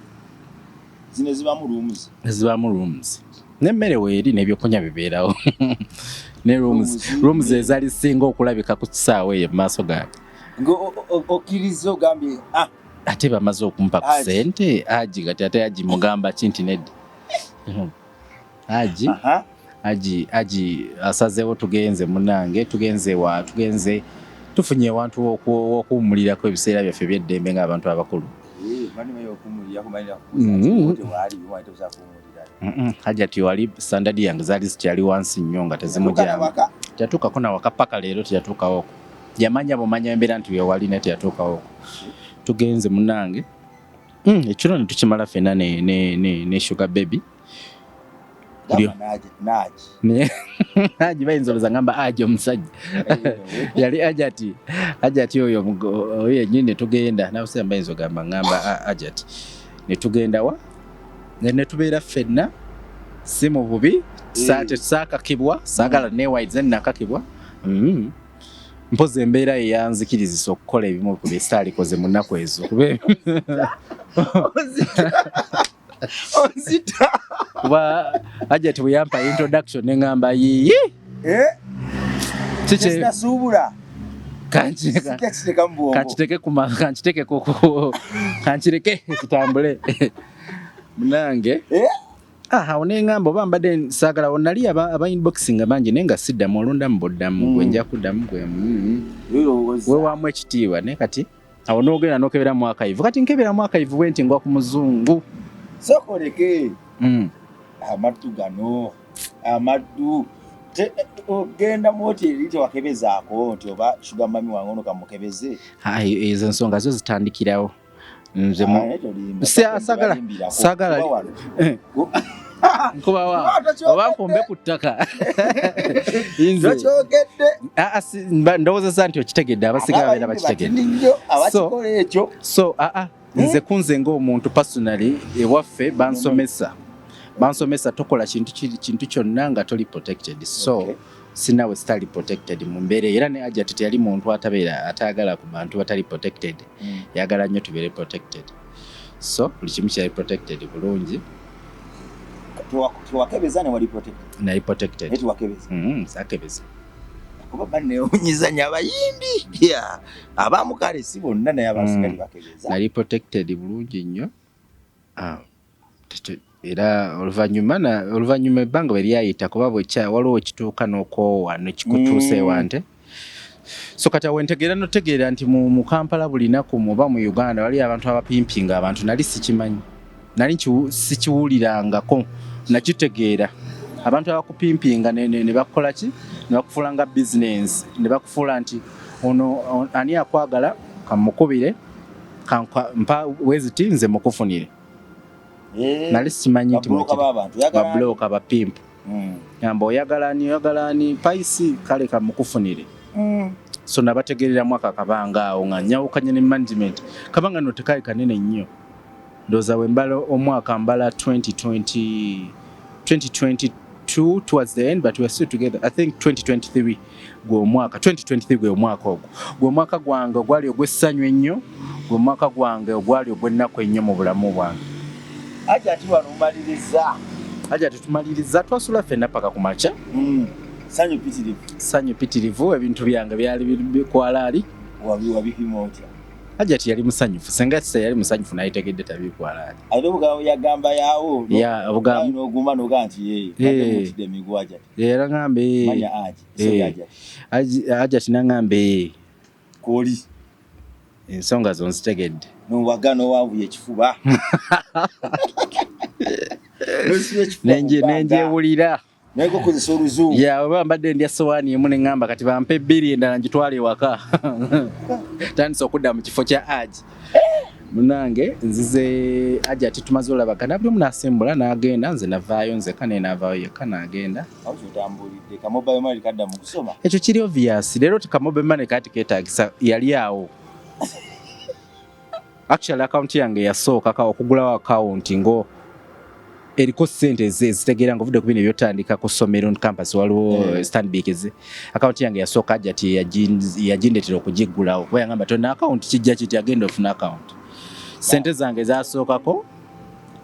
zino zibamu rooms n'emmere weeri n'ebyokunywa bibeerawo ne rooms ezali singa okulabika ku kisaawe eyo mu maaso gange okkiriza ogambye ate bamaze okumpa ku ssente Aji kati ate Aji mugamba kinti neddi Aji asazeewo tugenze munange tugenze tufunye awantu w'okuwummulirako ebiseera byaffe by'eddembe ng'abantu abakulu Hajati wali standard yange zaali zikyali wansi nnyo nga tezimujyama teyatuukako nawaka paka leero teyatuukawoko yamanya bumanya embeera nti wewali naye teyatuukawoko tugenze munange ekiro ne tukimala ffenna ne Sugar Baby Aji bayinza olowooza ngamba Aji omusajja yali Ajati oyo yennyini tugenda nabuseera bayinza ogamba ngamba Ajati ne tugenda wa ne tubeera ffenna si mu bubi tetusaakakibwa saagala neewaize nakakibwa mpozi embeera yeyanzikirizisa okukola ebimu ku bye sitaalikoze mu nnaku ezo kuba Ajati bwe yampa introduction neŋŋamba yiyi kankireke kitambule munange awo neŋŋamba oba mbadde saagala nali aba inboxing bangi naye nga siddamu olundamu boddamu gwe nja kuddamu gwe weewaamu ekitiibwa naye kati awo n'ogenda n'okeberamu akayivu kati nkeberamu akayivu bwe nti ngwa ku muzungu sokoleke amaddu gano amaddu ogenda mu hoteri tewakebezaako nti oba Sugar mami wange ono kamukebeze ezo ensonga zo zitandikirawo nze saagala nkubawa oba nkombe ku ttaka ndowooza nti okitegedde abasigaye babeera bakitegedde so nze kunze ng'omuntu personally ewaffe bansomesa tokola kintu kyonna nga toli protected so sinawe sitali protected mu mbeera era ne Ajati teyali muntu atayagala ku bantu batali protected yagala nnyo tubeere protected so buli kimu kyali protected bulungi tiwakebeza ne wali protected nali protected sakebeza kuba banneewunyizanya abayimbi abamu kale si bonna naye abasingali bakebeza nali protected bulungi nnyo era oluvannyuma ebbanga bwe lyayita kuba waliwo ekituuka n'okoowa nekikutuusa ewante so kati awo ntegeera notegeera nti mu Kampala buli naku oba mu Uganda wali abantu abapimpinga abantu nali sikimanyi nali sikiwulirangako nakitegeera abantu abakupimpinga ne bakola ki ne bakufuula nga business ne bakufuula nti ono ani akwagala kamukubire mpa weziti nze mukufunire nali simanyi nti babloka bapimpu ngamba oyagalani paisi kale kamukufunire so nabategerera mwaka kabanga awo nga nyawukanye ne management kabanga no tekayi kanene nnyo ndoza wembala omwaka mbala 2022 towards the end, but we are still together. I think 2023 gwe omwaka ogwo gwe omwaka gwange gwali ogwessanyu ennyo gwe omwaka gwange ogwali ogw'ennaku ennyo mu bulamu bwange. Hajati tumaliriza twasula ffenna paka ku makya sanyu pitirivu ebintu byange byali bikwalaali wabipima otya Hajati yali musanyufu senga sise yali musanyufu nayitegedde tabikwalaali bugawo yagamba yawo bugawo oguma noganti yeye migwaja era ngambe manya Hajati nangambe koli ensonga zonzitegedde nowagano wavuye ekifuba nenjewulira naiko kozesa oluzungu oba mbadde ndya sowaani emu ne ngamba kati bampe ebbiri endala ngitwale ewaka tandisa okudda mu kifo kya Aji munange nzize Hajati tumaze olabagana buli omu n'asimbula n'agenda nze navaayo nzeka naye n'avaayo yekka n'agenda ekyo kiri obvious leero tikamobe mane kati keetaagisa yali awo actually account yange yasooka okugulawo account ngo eriko sente ezitegeera nga ovudde ku bino ebyotandika ku ssomero campus waliwo Stanbic account yange yasooka Hajati yagindetera okugiggulawo kuba yagamba tonna account kijja kiti agenda ofuna account sente zange zasookako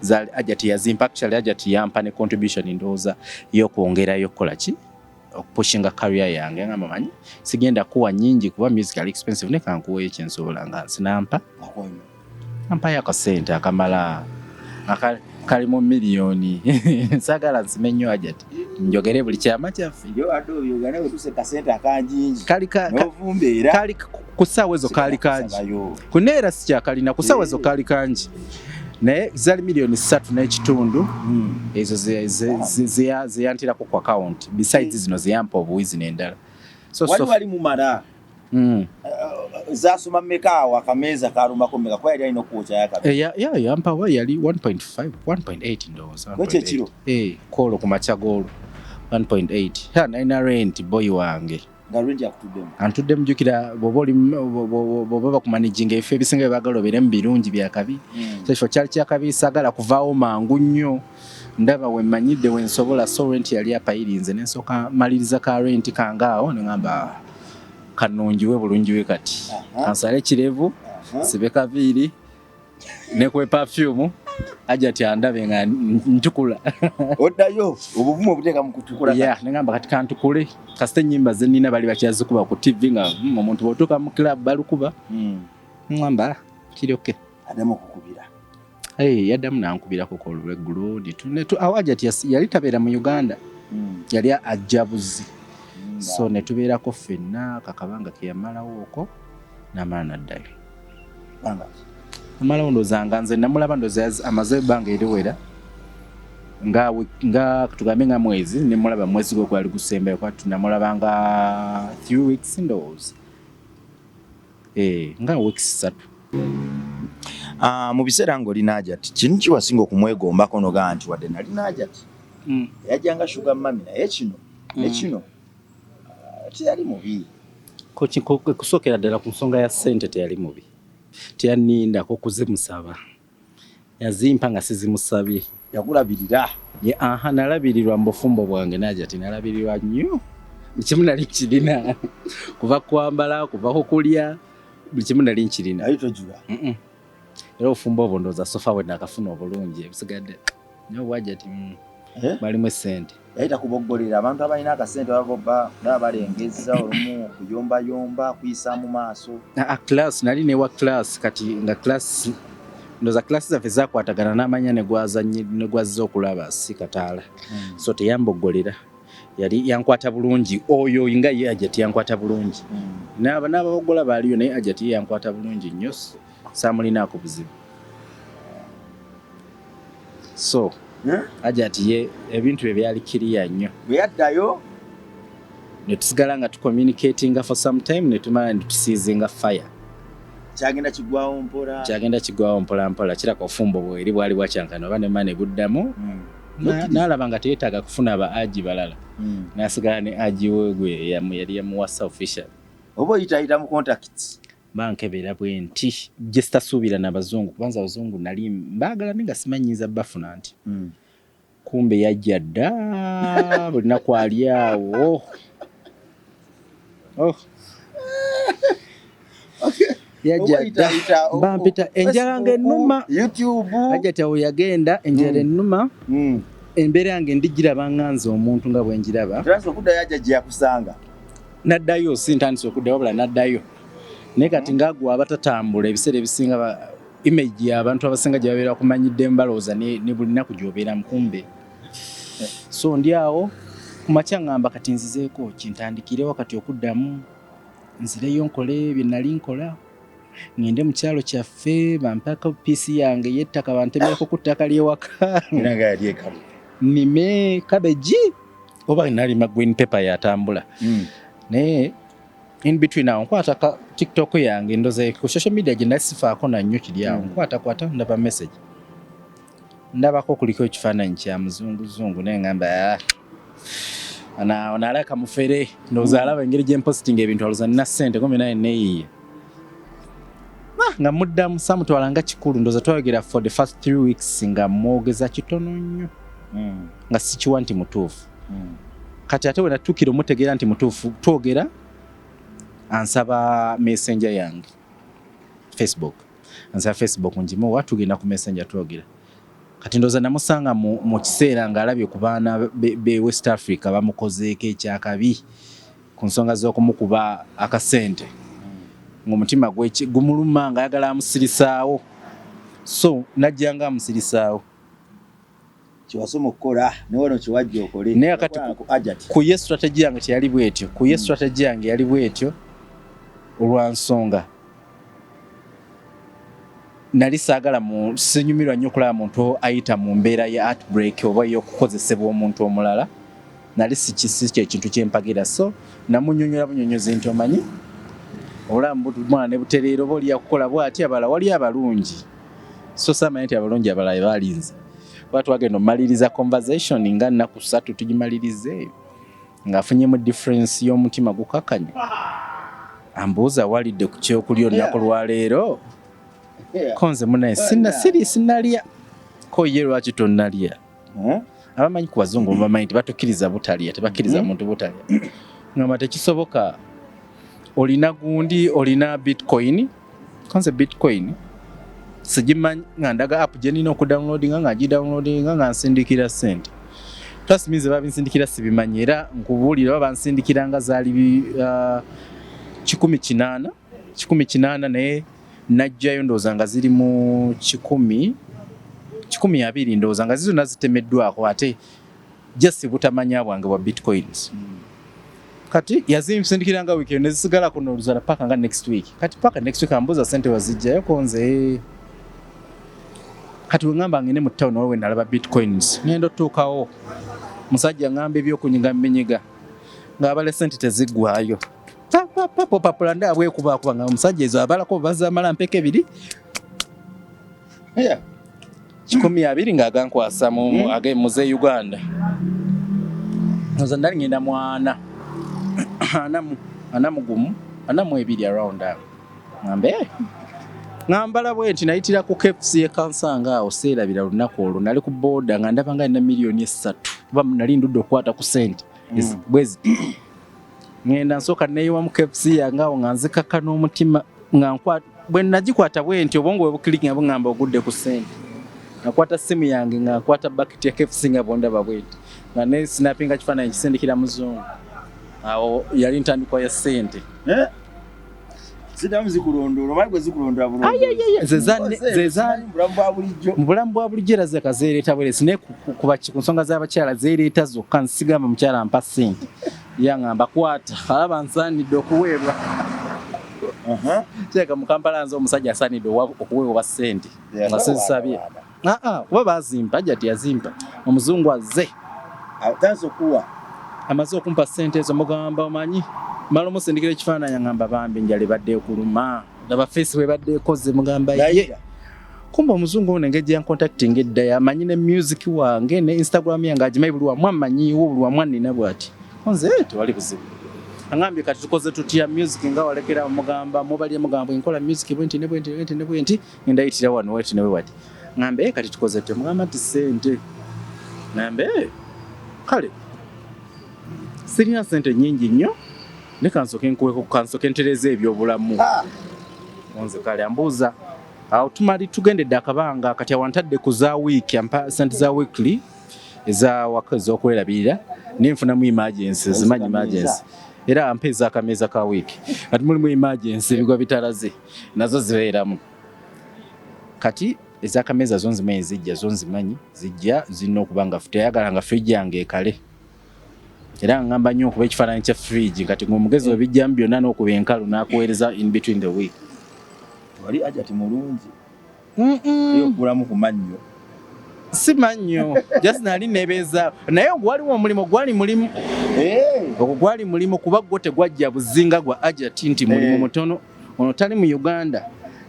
za Hajati yazimpa actually Hajati yampa ne contribution ndowooza y'okwongerayo okukola ki okupushinga career yange ngamba manyi sigenda kuwa nyingi kuba music ali expensive ne kankuweeyo kyensobola nga sinampa yako sente akamala kali mu miliyoni sagala nsime nnyo Hajati njogere buli kyama kyaffe kali kusaawa ezo kali kangi kuneera si kyakalina kusaawa ezo kali kangi naye zali miliyoni 3.5 ezo zeyantirako ku account besides zino zeyampa obuwizi n'endala wali mumala zasoma mmeka awo akameza kalumako mmeka kwa yali alina okuwokya yakabiri yampa wa yali 1.5 1.8 ndowooza ekiro koolo ku makya goolo 1.8 nalina rent boy wange nga rent yakutuddemu antudde mujjukira bw'oba bakumaniginga ebifo ebisinga bye baagala obeeremu birungi byakabi ekifo kyali kyakabi saagala kuvaawo mangu nnyo ndaba wemmanyidde wensobola so rent yali apayirinze nensooka maliriza ka rent kangaawo neŋŋamba kanungiwe bulungiwe kati kansale kirevu sibe kaviiri ne kwe perfume Hajati andabe nga ntukula oddayo obuvumu obuteeka mu kutukula nengamba kati kantukule kasite ennyimba ze nnina bali bakyazikuba ku TV nga omuntu bw'otuuka mu club balukuba ngamba kiri oke addamu okukubira yaddamu nankubirako olweggulo awo Hajati yali tabeera mu Uganda yali ajjabuzi so ne tubeerako ffenna kakabanga keyamalawo okwo n'amala n'addayo amalawo ndozanga nze namulaba ndoza amaze ebbanga eriwera nga tugambe nga mwezi nemulaba mwezi gwe gwali gusembayo kwa tunamulaba nga 3 weeks ndowooza nga weeks 3 mu biseera ng'olina Hajati kino kiwasinga okumwegombako nogaa nti wadde nalina Hajati yajjanga shuga mami naye kino teyali mubi kusookera ddala ku nsonga ya ssente teyali mubi teyanindako kuzimusaba yazimpa nga sizimusabye yakulabirira nalabirirwa mu bufumbo bwange Hajati nalabirirwa nnyo buli kimu nali nkirina kuva kwambala kuva kukulya buli kimu nali nkirina era obufumbo obwo ndowooza sofa bwe nakafuna obulungi ebisigadde naye Hajati balimu essente yayita kuboggolera abantu abalina akasente baba balengezza olumu kuyombayomba kuyisa mu maaso class nali newa class kati nga class ndoza class zaffe zakwatagana n'amanya ne gwazza okulaba si kataala so teyamboggolera yali yankwata bulungi oyo nga ye Hajati yankwata bulungi n'ababoggola baaliyo naye Hajati yankwata bulungi nnyo saamulinaako buzibu so Hajati ye ebintu bye byali kiriya nnyo bwe yaddayo ne tusigala nga tucommunicatinga for some time ne tumala ne tusiizinga fire kyagenda kigwawo mpola kiraka ofumbo bweri bwali bwakyankana oba ne mane buddamu n'alaba nga teyeetaaga kufuna aba aji balala n'asigala ne aji we yali yamuwasa official oba oyitayita mu contacts bankebera bwe nti gye sitasuubira n'abazungu kubanza abazungu nali mbaagala ne nga simanyiiza bafuna nti kumbe yajja dda buli naku ali awo yajja dda bampita enjala ng'ennuma ajja tawo yagenda enjala ennuma embeera yange ndigiraba nga nze omuntu nga bwe njiraba okuddayo ajja gye yakusanga n'addayo si ntandise okuddayo wabula n'addayo naye kati ngaagwa abatatambula ebiseera ebisinga image y'abantu abasinga gye babeera kumanyidde mbalooza ne buli nnaku gy'obeera mukumbe so ndi awo ku makya ngamba kati nzizeeko kintandikirewo kati okuddamu nzireyo nkole bye nali nkola ngende mu kyalo kyaffe bampako piisi yange y'ettaka bantemereko ku ttaka ly'ewaka nime kabeji oba nalima green pepper yatambula naye in between awo nkwata TikTok yange ndoze ku social media gye nasifaako na nnyo kiri awo nkwata ndaba message ndabako kuliko ekifaananyi kya muzunguzungu naye ngamba onalaka mufere ndowooza alaba engeri gye mpositinga ebintu alowooza nina ssente kumbe naye neeyiye nga muddamu samutwala nga kikulu ndowooza twayogera for the first 3 weeks nga mwogeza kitono nnyo nga sikiwa nti mutuufu kati ate wenatuukira omutegeera nti mutuufu twogera ansaba messenger yange Facebook njimu watugenda ku messenger twogera kati ndowooza namusanga mu kiseera ng'alabye ku baana be West Africa bamukozeeko ekyakabi ku nsonga z'okumukuba akasente ng'omutima gwe gumuluma ng'ayagala amusirisaawo so najja nga amusirisaawo kiwasoma okukola ne wano kiwajja okole naye kati ku ye strategy yange teyali bwetyo ku ye strategy yange yali bwetyo olwansonga nali saagala sinyumirwa nnyo okulaba muntu ayita mu mbeera ya heartbreak oba y'okukozesebwa omuntu omulala nali si kyekintu kyempagira so namunyonyola bunyonyozi nti omanyi obulamu mwana ne butereera oba oli yakukola bw'ati abala wali abalungi so samanyi nti abalungi abala balinze kuba twagenda omaliriza conversation nga nnaku 3 tugimalirize ng'afunyemu difference y'omutima gukakanya ambuuza walidde ku kyokulya olunaku lwaleero konze munaye sinalya ko ye lwaki tonnalya abamanyi ku bazungu bamanyi tebatukkiriza butalya tebakkiriza muntu butalya ngamba tekisoboka olina gundi olina bitcoin konze bitcoin sigimanyi nga ndaga app gye nina okudownloadinga nga gidownloadinga nga nsindikira ssente tasimize babinsindikira sibimanyi era nkubuulira baba nsindikira nga zaali 18 naye najjayo ndowooza nga ziri mu 20 ndowooza nga zizo nazitemeddwako ate just butamanya bwange bwa bitcoins kati yazinsindikira nga weekend nezisigala kuno oluzala paka nga next week kati paka next week ambuuza ssente wazijjayo konze kati wengamba ngene mu town olwe nalaba bitcoins ngendo tuukawo musajja ngamba ebyokunyiga mmenyiga ng'abale ssente teziggwayo papula ndaabwe kuba nga omusajja ezo abalako bazamala mpeke 2 120 ng'agankwasa muze Uganda nze ndali ngenda mwana anamu 2 around awo ngambe ngambala bwe nti nayitira ku KFC ekansanga awo seerabira lunaku olwo nali ku boda nga ndaba nga nina milioni 3 kuba nali ndudde okukwata ku ssente bwezi ngenda nsooka neeyiwa mu KFC yange awo nga nzikaka n'omutima nga bwe nagikwata bwe nti obwongo bwe bukilikinga bungamba ogudde ku ssente nakwata simu yange nga nkwata bakiti ya KFC nga bondaba bwe nti nga ne sinapinga kifaananyi kisindikira muzungu awo yali ntandikwa ya ssente sidamu zikulondoola omanyi gwe zikulondoola bulungi mu bulamu bwa bulijjo era zekazeereeta bweresi naye ku nsonga z'abakyala zeereeta zokka nsigamba mukyala mpa ssente yaŋŋamba kwata alaba nsaanidde okuweebwa kyeka mu Kampala nze omusajja asaanidde okuweebwa ssente nga sizisabye kuba bazimpa ajja teyazimpa omuzungu azze amaze okumpa ssente ezo mugamba omanyi mala omusindikira ekifaananyi aŋŋamba bambi njala ebadde ekuluma ndaba face we badde koze mugamba ye kumba omuzungu ono engeri gyancontacting edda yamanyi ne music wange ne Instagram yange agimanyi buli wamu amanyiwo buli wamu annina bw'ati nze tewali buzibu angambye kati tukoze tutya music nga walekera mugamba mubali mugamba enkola music bwenti ne bwenti ndayitira wano weti ne wati ngambe kati tukoze tutya mugamba ati sente ngambe kale sirina sente nyingi nnyo ne kansoke nkuweko kansoke ntereze ebyobulamu nze kale ambuuza awo tumali tugendedde akabanga kati awantadde ku za wiiki ampa sente za weekly eza wakazi okwerabirira nenfunamu emergency zimanyi emergency era ampa ez'akameeza ka wiiki kati mulimu emergency ebigwa bitalaze nazo zibeeramu kati ez'akameeza zo nzimanyi zijja zirina okuba nga teyagala nga fridge yange ekale era ngamba nnyo okuba ekifaananyi kya fridge kati ng'omugezi obijjamu byonna n'okuba enkalu n'akuweereza in between the week wali ajati mulungi okulamu ku mannyo si mannyo just nali nebeeza naye gwaliwo omulimu gwali mulimu ogwo gwali mulimu kuba gwo tegwajja buzinga gwa ajati nti mulimu mutono ono tali mu Uganda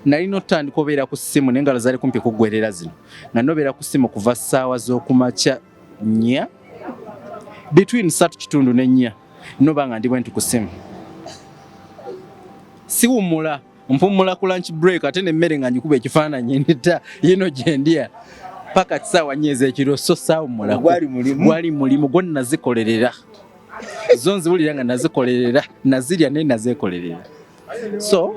nali notandika obeera ku ssimu n'engalo zali kumpi kuggwerera zino nga nobeera ku ssimu kuva ssaawa z'okumakya 4 between 3 ne 4 noba nga ndi bwentu ku ssimu siwummula mpumula ku lunch break ate n'emmere nga njikuba ekifaananyi ndita yino gye ndya paka kisaawa 4 ez'ekiro so saawummula gwali mulimu gwo nazikolerera zo nziwulira nga nazikolerera nazirya naye nazeekolerera so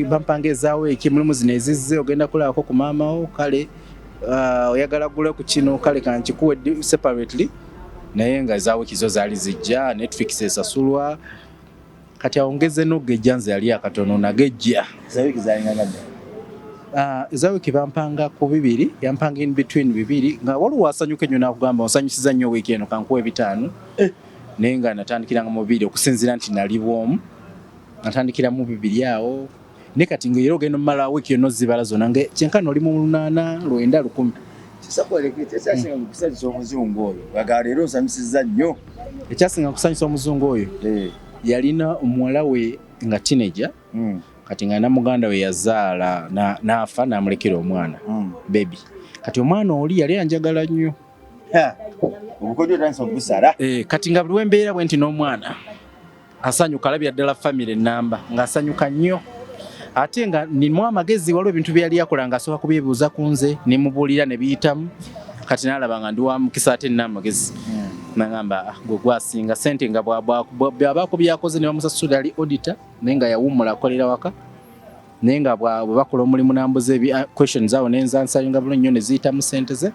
bampanga ezaawiiki mulimu zino ezizze ogenda kulaako ku maamawo kale oyagala gule ku kino kale kankikuwe separately naye nga ezaawiiki zo zaali zijja Netflix esasulwa kati awongeze n'ogejja nze yali akatono nagejja ezaawiiki bampanga ku 2 yampanga in between 2 nga waliwo asanyuka ennyo nakugamba onsanyusiza nnyo wiiki eno kankuwa 5 naye nga natandikiranga mu 2 okusinziira nti nali bwomu natandikira mu 2 awo ne kati ng'era ogenda omumala wiiki yonna ozibala zonna nga kyenkana oli mu 8 9 10 ekyasinga kusanyusa omuzungu oyo bagala leero nsanyusizza nnyo ekyasinga kusanyusa omuzungu oyo yalina omuwala we nga teenager kati nga namuganda we yazaala n'afa n'amulekera omwana baby kati omwana oli yali anjagala nnyo obukodyo otandisa okubusala kati nga buli wembeera bwe nti n'omwana asanyuka alabira ddala famire ennamba ng'asanyuka nnyo ate nga nimu amagezi waliwo ebintu bye yali akola ng'asooka kubyebuuza ku nze ne mubuulira ne biyitamu kati n'alaba nga ndi wa mukisa ate nina amagezi nagamba gwe gwasinga sente nga bw'abaako byakoze ne bamusasula ali auditor naye nga yawummula akolera waka naye nga bwe bakola omulimu nambuza questions awo nenzansayo nga bulungi nnyo ne ziyitamu sente ze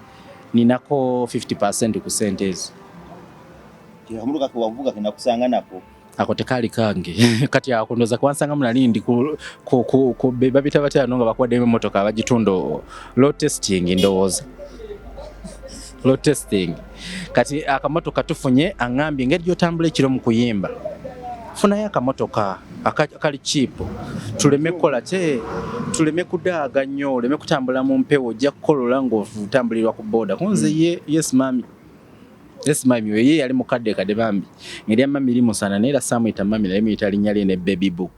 ninako 50% ku sente ezo akamutuka kewavuga kenakusanga nako ako tekaali kange kati ako ndoza kwansanga munali ndi babita batano nga bakuwaddemu emmotoka abagitunda load testing ndowooza load testing kati akamotoka tufunye angambye engeri gy'otambula ekiro mu kuyimba funayo akamotoka akali cheap tuleme kukola tuleme kudaaga nnyo oleme kutambula mu mpewo ojja kukolola ng'otambulirwa ku booda kunze yes mami ye yali mukadde kadde bambi ngeri amami eri musana naye era saamuyita mami naye muyita linnya lye ne baby boo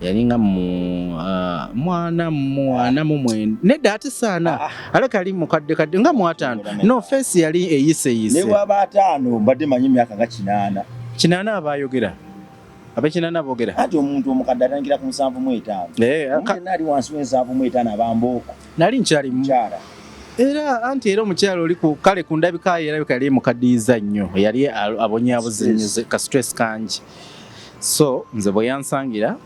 yali nga mwana mu 4 nedda ate saana aleka ali mukadde kadde nga mu 5 no face yali eyiseyise ne bw'aba 5 mbadde manyi myaka nga 8 abayogera abekinana boogera ati omuntu omukadde atandikira ku 7.5 nali wansi we 7.5 abambooko nali nkyali mukyala era anti era omukyalo oli ku kale ku ndabika yerabika yali mukaddiyiza nnyo yali abonyaabuzinyize ka stress kangi so nze bwe yansangira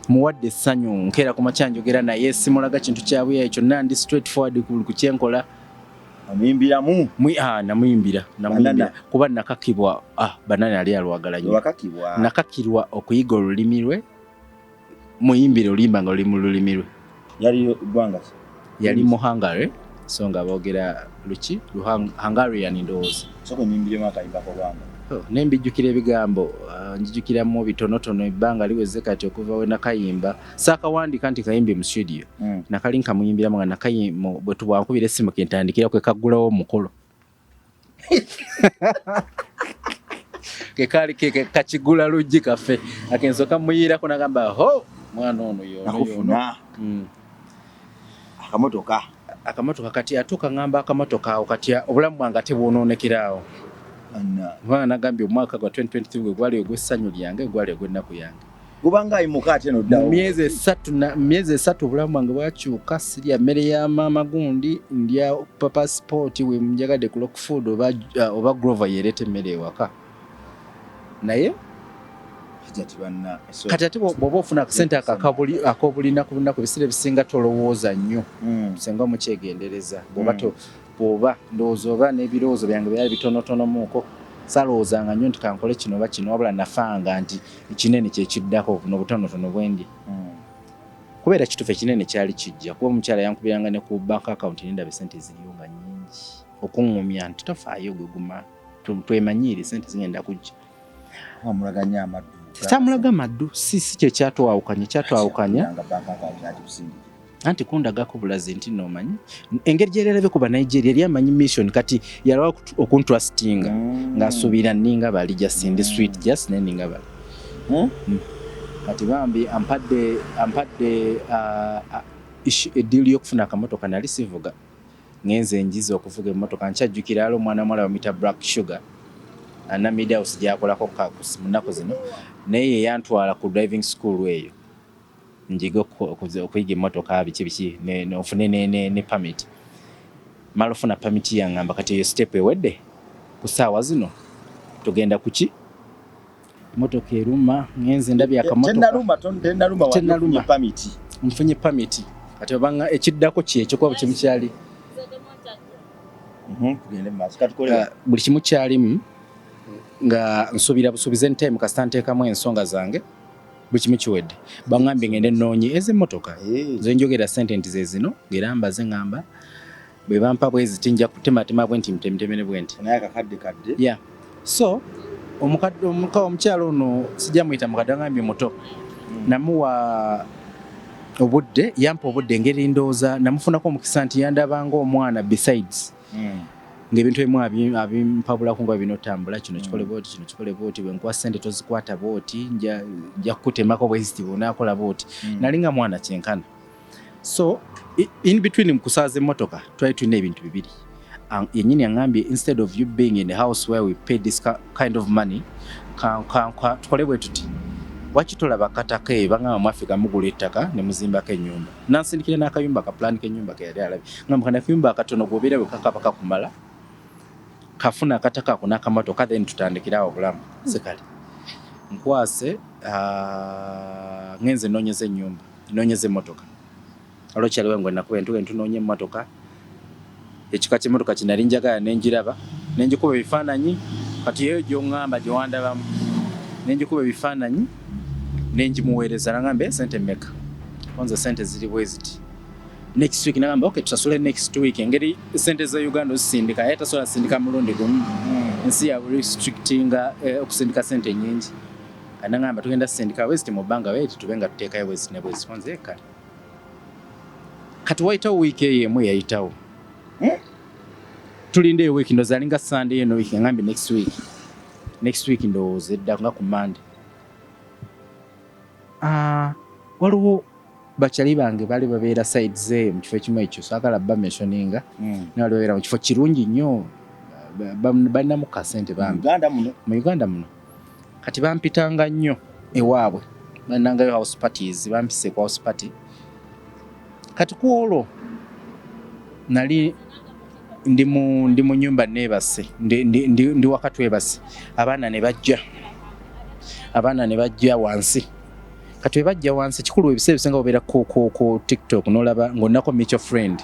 muwadde essanyu nkeera ku makya njogera naye simulaga kintu kyabuya ekyo nandi straight forward ku kyenkola amuyimbiramu namuyimbira kuba nakakibwa banani ali alwagala nnyo nakakirwa okuyiga olulimi lwe muyimbire oluyimba nga oli mu lulimi lwe yali ggwanga yali mu Hungary so nga boogera luki Hungarian ndowooza soko nyimbiremu akayimba kobanga nembijjukira ebigambo njijukiramu bitonotono ebbanga liweze kati okuva we nakayimba saakawandika nti kayimbi mu studio nakali nkamuyimbiramu nga nakayimo bwe tubwankubira essimu kentandikira kwe kaggulawo omukolo kekali kachigula lujji kaffe akenzo kamuyira kuna gamba ho mwana ono yo nakufuna akamotoka kati atuka ngamba akamotoka awo kati obulamu bwange tebwononekerawo mwana gambye omwaka gwa 2023 gwe gwali ogw'essanyu lyange gwali ogw'ennaku yange kubanga ayimuka ate no ddawo myezi esatu obulamu bwange bwakyuka sirya mmere ya maama gundi ndya papa sport we munjagadde ku lock food oba Grover yereeta emmere ewaka naye kati ate bw'oba ofuna akasente ak'obulindaku ebiseera ebisinga tolowooza nnyo senga omukyegendereza bw'oba ndowooza oba n'ebirowoozo byange byali bitonotonomuuko salowoozanga nnyo nti kankole kino oba kino wabula nafanga nti ekinene kyekiddako buno butonotono bwendi kubeera kituufu ekinene kyali kijja kuba omukyala yankubiranga ne ku bank account nendaba esente ziriyo nga nnyingi okuŋŋumya nti tofaayo gwe guma twemanyiire sente zigenda kujja tamulaga maddu si kye kyatwawukanya anti kundagako bulazi nti noomanyi engeri gyererabye kuba Nigeria yali amanyi mission kati yalawa okuntrustinga ng'asuubira nninga bali just in the street just neninga bali kati bambi ampadde eddiiru y'okufuna akamotoka nali sivuga ngenze njiza okuvuga emmotoka nkyajjukira ali omwana mwala bamuyita Black Sugar ana media house gyakolako mu nnaku zino naye yantwala ku driving school eyo njiga okuyiga emmotoka biki ofune ne permit mala ofuna permit yangamba kati eyo step ewedde ku ssaawa zino tugenda kuki motoka eruma ngenze ndabye akamotoka nfunye permit kati obanga ekiddako kyekyo kuba kimu kyali buli kimu kyalimu nga nsuubira busuubize ntime kasita nteekamu ensonga zange buli kimu kiwedde baŋŋambye ngende nnoonye ez'emmotoka ze njogera sente ze zino ng'era mbaze ŋŋamba bwe bampa bwezi tinja kutematema bwe nti mtemetemene bwe nti yeah so omukyalo ono sijja muyita mukadde aŋŋambye muto namuwa obudde yampa obudde engeri ndowooza namufunako omukisa nti yandabanga omwana besides ng'ebintu ebimu abimpabulako nga binotambula kino kikole booti kino kikole booti bwe nkuwa ssente tozikwata booti nja kukutemako bweziti bwonaakola booti nali nga mwana kyenkana so in between mukusaaza emmotoka twali tulina ebintu bibiri yennyini aŋŋambye instead of you being in a house where we pay this kind of money tukole bwe tuti waki tolaba kataka bangamba mu Africa mugula ettaka ne muzimbako ennyumba nansindikira n'akayumba akapulaani k'ennyumba ke yali alabye ngamba kana akayumba akatono gwobeera bwe kakaba kakumala kafuna akataka ako n'akamotoka then tutandikirawo obulamu sekali nkwase ngenze noonyeza ennyumba noonyeza emmotoka olwo kyaliwo ngwe nakuba entunoonya emmotoka ekika ky'emmotoka kinali njagala nenjiraba nenjikuba ebifaananyi kati eyo gy'oŋŋamba gye wandabamu nenjikuba ebifaananyi nenjimuweereza naŋŋamba sente mmeka konza sente ziri bwe ziti next week naŋŋamba okay tusasule next week engeri sente za Uganda ozisindika naye tasobola sindika mulundi gumu ensi ya restrictinga okusindika sente nnyingi naŋŋamba tugenda sindika bweziti mu bbanga weeti tube nga tuteekayo bweziti ne bweziti konza kale kati wayitawo wiiki eyo emu yayitawo tulinde eyo wiiki ndowooza alinga Sunday eno wiiki aŋŋambye next week ndowooza edda nga ku Monday waliwo bakyali bange baali babeera side ze mu kifo ekimu ekyo saagala bba mentioninga naye wali babeera mu kifo kirungi nnyo balinamu kasente bambi mu Uganda muno kati bampitanga nnyo ewaabwe balinangayo house parties bampise ku house party kati ku olwo nali ndi mu nyumba neebase ndi wakati webase abaana ne bajja wansi kati we bajja wansi kikulu ebiseera ebisinga obeera ku TikTok n'olaba ng'onnako mutual friend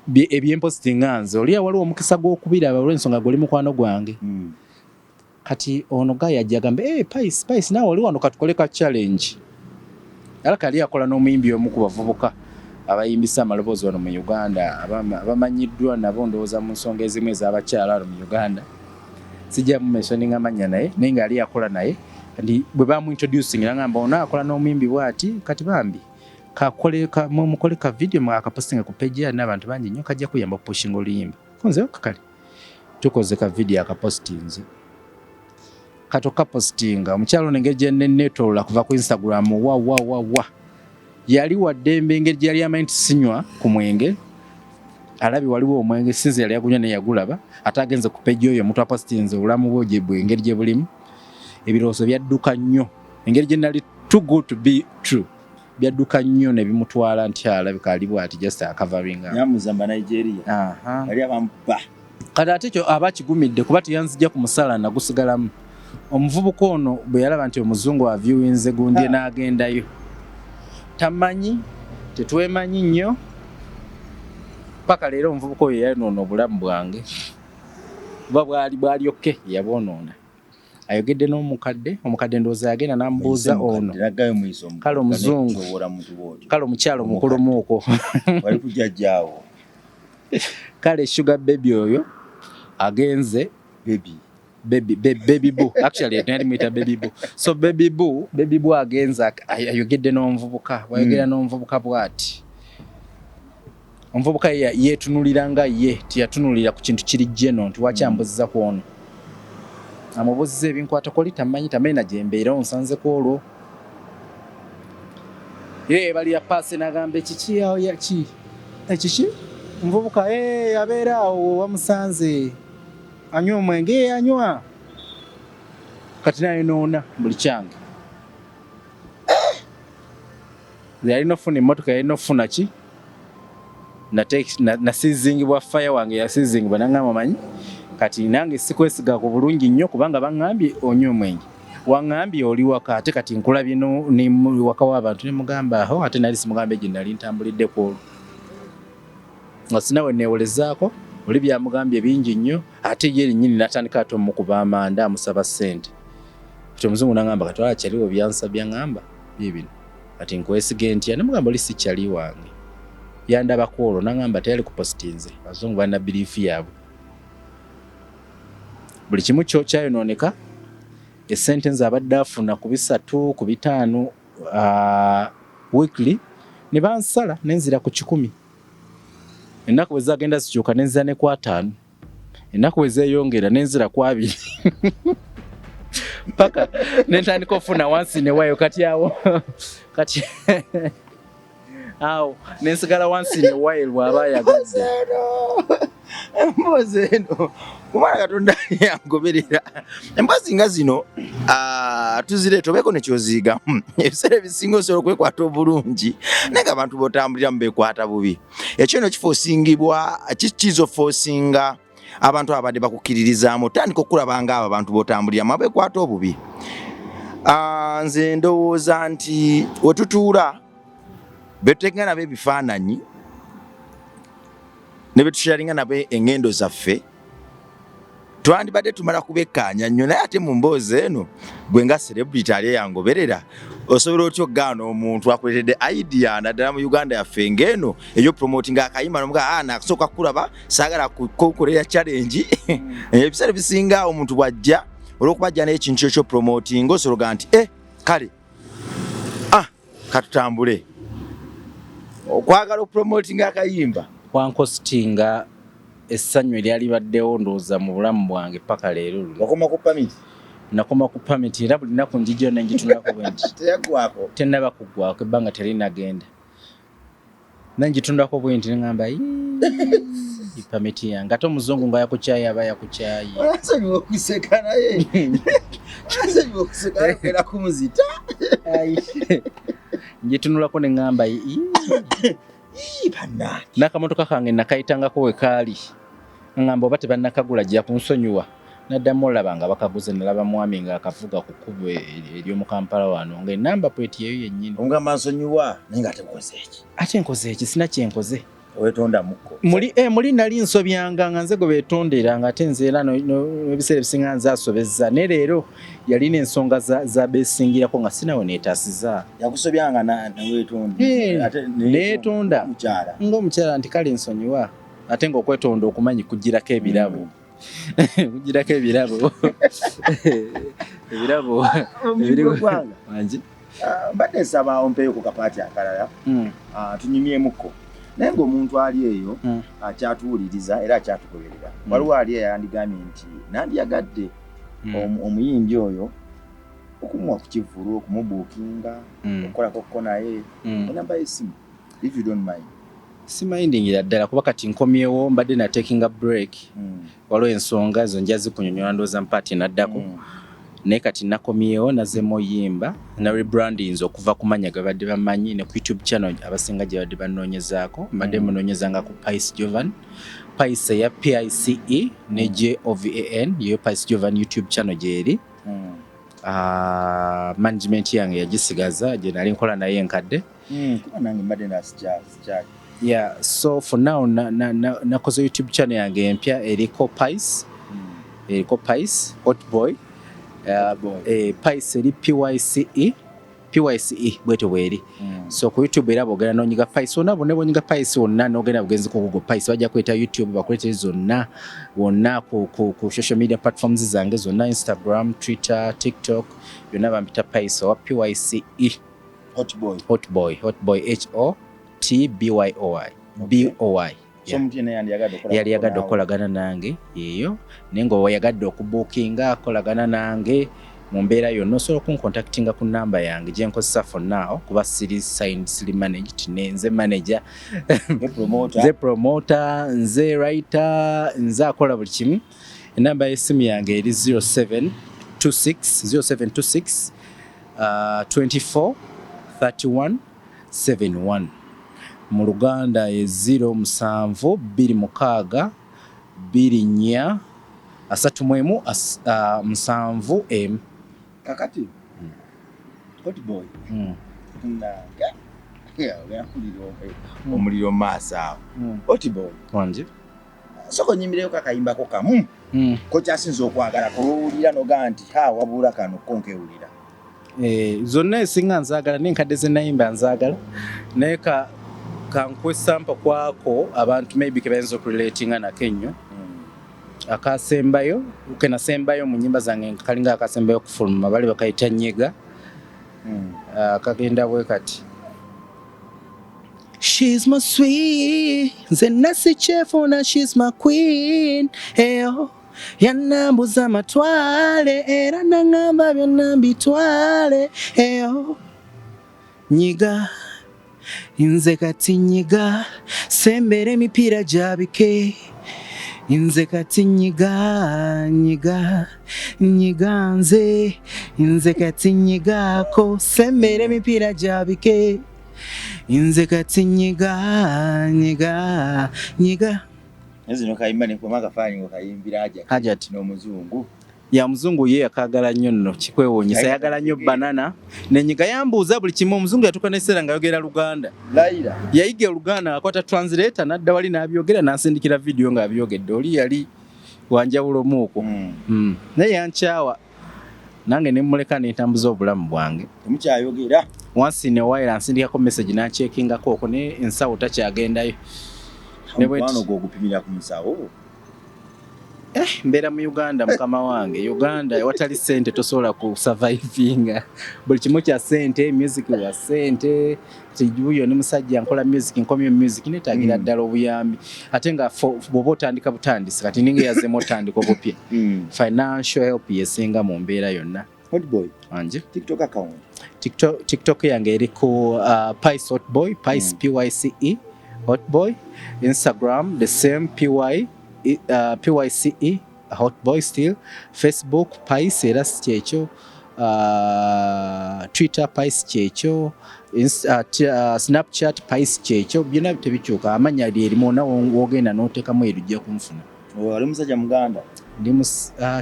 ebyempositinga nze oli waliwo omukisa gw'okubiraba olw'ensonga guli mukwano gwange kati ono gaya ajja agambe Spice naawe oli wano katukole ka challenge era kali akola n'omuyimbi omu ku bavubuka abayimbisa amaloboozi wano mu Uganda abamanyiddwa nabo ndowooza mu nsonga ezimu ez'abakyala wano mu Uganda sijja mu mentioninga amannya naye nga ali akola naye ndi bwe bamuintroducing nangamba ono akola n'omuyimbi bw'ati kati bambi mukole ka video akapostinga ku page ya n'abantu bangi nnyo kajja kuyamba kupushinga oluyimba konze kale tukoze ka video akapostinze katoka postinga omukyalo n'engeri gye netolola kuva ku Instagram wa yali waddembe engeri gye yali amanyi nti sinywa ku mwenge alabi waliwo omwenge sinzi yali yagunya ne yagulaba ate agenze ku page oyo omuntu apostinze obulamu bwe gye bwe engeri gye bulimu ebirowoozo byadduka nnyo engeri gye nali too good to be true byadduka nnyo ne bimutwala nti alabika ali bw'ati just akavaringa Nyamuzamba Nigeria yali abampa kati ate kyo aba kigumidde kuba tiyanzijja ku musala nagusigalamu omuvubuka ono bwe yalaba nti omuzungu aviewinze gundi n'agendayo tamanyi tetwemanyi nnyo paka leero omuvubuka oyo yayonoona obulamu bwange buba bwalyokke yabwonoona ayogedde omukadde ndowooza yagenda n'amubuuza ono kale omuzungu kale omukyalo mukulumu wali kujjajjaawo kale sugar baby oyo agenze baby boo actually yali mwita baby boo so baby boo agenza ayogedde n'omuvubuka wayogera n'omuvubuka bw'ati omuvubuka yeetunulira nga ye tiyatunulira ku kintu kiri jeno nti wakyambuziza ku ono amubuuziza ebinkwata koli tamanyi na gyembeera onsanzeko olwo ye bali ya paase n'agamba ekiki awo yaki ekiki omuvubuka abeera awo wamusanze anywa omwenge anywa kati nayonoona buli kyange yalina ofuna emmotoka yalina ofuna ki nasizingibwa fire wange yasizingibwa nangamba manyi kati nange sikwesiga ku bulungi nnyo kubanga baŋŋambye onywa omwenge waŋŋambye oli waka ate kati nkulabye waka w'abantu ne mugamba aho ate nali simugambe gye nali ntambuliddeko olwo nga sinawe neewolezaako oli byamugambye bingi nnyo ate ye nnyini natandika ate omukuba amanda amusaba ssente kati omuzungu n'aŋŋamba kati wala kyaliwo byansabye aŋŋamba biibino kati nkwesige ntya nemugamba oli si kyali wange yandabako olwo n'aŋŋamba teyali kupositinze abazungu balina biriifu yaabwe buli kimu kyayonooneka esente nze abadde afuna ku 3 ku 5 weekly ne bansala nenzira ku 10 ennaku bwe zagenda zikyuka nenzira ne ku 5 ennaku bwe zeeyongera nenzira ku 2 paka nentandika ofuna wansi newayo kati awo kati awo nensigala wansi newayo lwaba ayagadde emboozi eno kumala Katonda yangoberera emboozi nga zino tuzireeta obeeko nekyoziigamu ebiseera ebisinga osobola okwekwata obulungi naye abantu botambuliramu beekwata bubi ekyo eno kifoosingibwa kizofoosinga abantu abadde bakukkiririzaamu otandika okulaba ngaabo abantu botambuliramu abeekwata obubi nze ndowooza nti wetutuula betutekenga nabo ebifaananyi ne betusharinga nabo engendo zaffe twandibadde tumala kubekkaanya nnyo naye ate mu mboozi eno gwe nga celebrity ali eyangoberera osobola otya okugaana omuntu akuleetedde idea naddala mu Uganda yaffe ng'eno ey'opromotinga akayimba nomuga nakusooka kulaba saagala kukolera challenge ebiseera bisinga omuntu bw'ajja olw'okuba ajja n'ekintu ekyopromotinga osologa nti kale katutambule okwagala okupromotinga akayimba kwankositinga essanyu eryali baddewo ndowooza mu bulamu bwange paka leero nakoma ku pamiti era buli nnaku njijjo nengitunako bwenti tennaba kuggwako ebbanga terinagenda nengitundako bwenti neŋŋamba pamiti yange ate omuzungu nga yakukyayi aba yakukyayi ngitunulako neŋŋamba n'akamotoka kange nakayitangako we kaali ngamba oba tebannakagula jja kunsonyiwa naddamu olaba nga bakaguze nalaba mwami nga akavuga ku kkubo ery'omu Kampala wano ng'ennamba pweti eyo yennyini ongamba nsonyiwa naye nga tekoze eki ate nkoze eki sina kyenkoze wetonda mukko muli nali nsobyanga nga nze gwe beetondera nga ate nze era n'ebiseera ebisinga nze asobezza ne leero yalina ensonga za beesingirako nga sinawe neetaasiza yakusobyanga neetonda ng'omukyala nti kale nsonyiwa ate ng'okwetonda okumanyi kugirako ebirabo kugirako ebirabo mbadde nsaba ompeeyo ku kapaati akalala tunyumyemukko naye ng'omuntu ali eyo akyatuwuliriza era akyatugoberera waliwo ali eyandigambye nti nandiyagadde omuyimbi oyo okumuwa ku kivulu okumubuukinga okukolako naye enamba y'essimu if you don't mind. Simindingira ddala kuba kati nkomyewo mbadde na taking a break waliwo ensonga ezo nja zikunyonyola ndooza mpaati naddako naye kati nakomyewo nazzeemu oyimba na rebrandings okuva ku manya ge badde bamanyi ne ku YouTube channel abasinga gye badde banoonyezaako mbadde munoonyezanga ku Pice Jovan Pice eya PICE ne JOVAN yo Pice Jovan YouTube channel gyeri management yange yagisigaza gye nali nkola naye enkadde kuba nange mbadde nasikyali. Yeah, so for now nakoze YouTube channel yange empya eriko Pice Hotboy Pice eri PYCE bwete bweri so ku YouTube era bogera nonyiga Pice onabo ne bonyiga Pice wonna nogenda bugenzi ku Google Pice bajja kweta YouTube bakulete zonna wonna ku social media platforms zange zonna Instagram, Twitter, TikTok yonna bampita Pice wa PYCE Hotboy HOTBOY yali yagadde okukolagana nange yeeyo naye nga yagadde okubuukinga akolagana nange mu mbeera yonna osobola okuncontactinga ku namba yange gye nkozesa for now kuba siri signed siri managed nze manager nze promoter nze writer nze akola buli kimu enamba y'essimu yange eri 0726 24 31 71 mu Luganda ye 0726 24 31 kakati Hotboy omuliro maaso awo Hotboy wanje soko nyimireyo kakayimbako kamu ko kyasinza okwagala kulowulira noga nti wabula kano konkewulira zonna esinga nzaagala n'enkadde ze nayimba nzaagala naye kankwesampa kwako abantu maybe ke bayinza okurelatinga nako ennyo akasembayo kenasembayo mu nnyimba zange kalinga akasembayo kufuluma bali bakayita nnyega kagenda bwe kati She's my sweet, nze nasi chefuna, she's my queen, eyo yanambuza matwale era nangamba byonna mbitwale eyo nyiga nze kati nyiga sembera emipiira gyabike nze kati nyiga nze kati nyigaako sembera emipiira gyabike nze kati nyiga Nezino kayimba ne kwa kafanyi ngo kayimbira Hajat no muzungu ya muzungu ye akagala nnyo nno kikwewonyesa yagala nnyo banana nenyiga yambuuza buli kimu omuzungu yatuka n'essera nga yogera Luganda Laira yayiga Luganda akwata translator nadda wali n'abyogera n'asindikira video nga abyogedde oli yali wanjawulo muko naye yankyawa nange ne mmuleka n'entambuza obulamu bwange temukyayogera once in a while ansindikako message n'akyekingako okwo ne ensawo takyagendayo Nebwano go kupimira ku musawo mbera mu Uganda mukama wange Uganda watali sente tosobola ku survivinga buli kimu kya sente music wa sente tijuyo ni musajja nkola music nkomyo music netagira ddala obuyambi ate nga bwoba otandika butandisi kati ninge yazemo otandika obupya financial help yesinga mu mbeera yonna Hotboy anje TikTok account TikTok yange eri ku Pice Hotboy Pice PYCE Hotboy Instagram the same PYCE Hotboy still Facebook Pice era kyekyo Twitter Pice kyekyo Snapchat Pice kyekyo byonna tebikyuka amanya lyerimu nawo wogenda n'oteekamu erujja kumufuna oli musajja muganda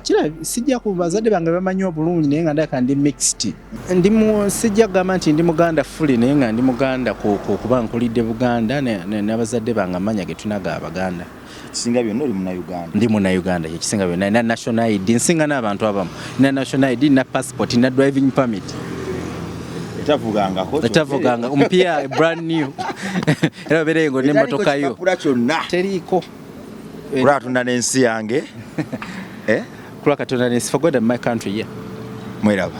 kira sijja ku bazadde bange bamanyi obulungi naye nga ndaka ndi mixed sijja kugamba nti ndi muganda fully naye nga ndi muganda kuba nkulidde Buganda n'abazadde bange amanya ge tunaga Abaganda kisinga byonna oli Munnayuganda ndi Munnayuganda ekisinga byonna na national ID nsinga n'abantu abamu na national ID na passport na driving permit etavuganga ompya brand new era berengo n'emmotoka yo teriiko kula Katonda n'ensi yange kula Katonda n'ensi for God and my country yeah mweraba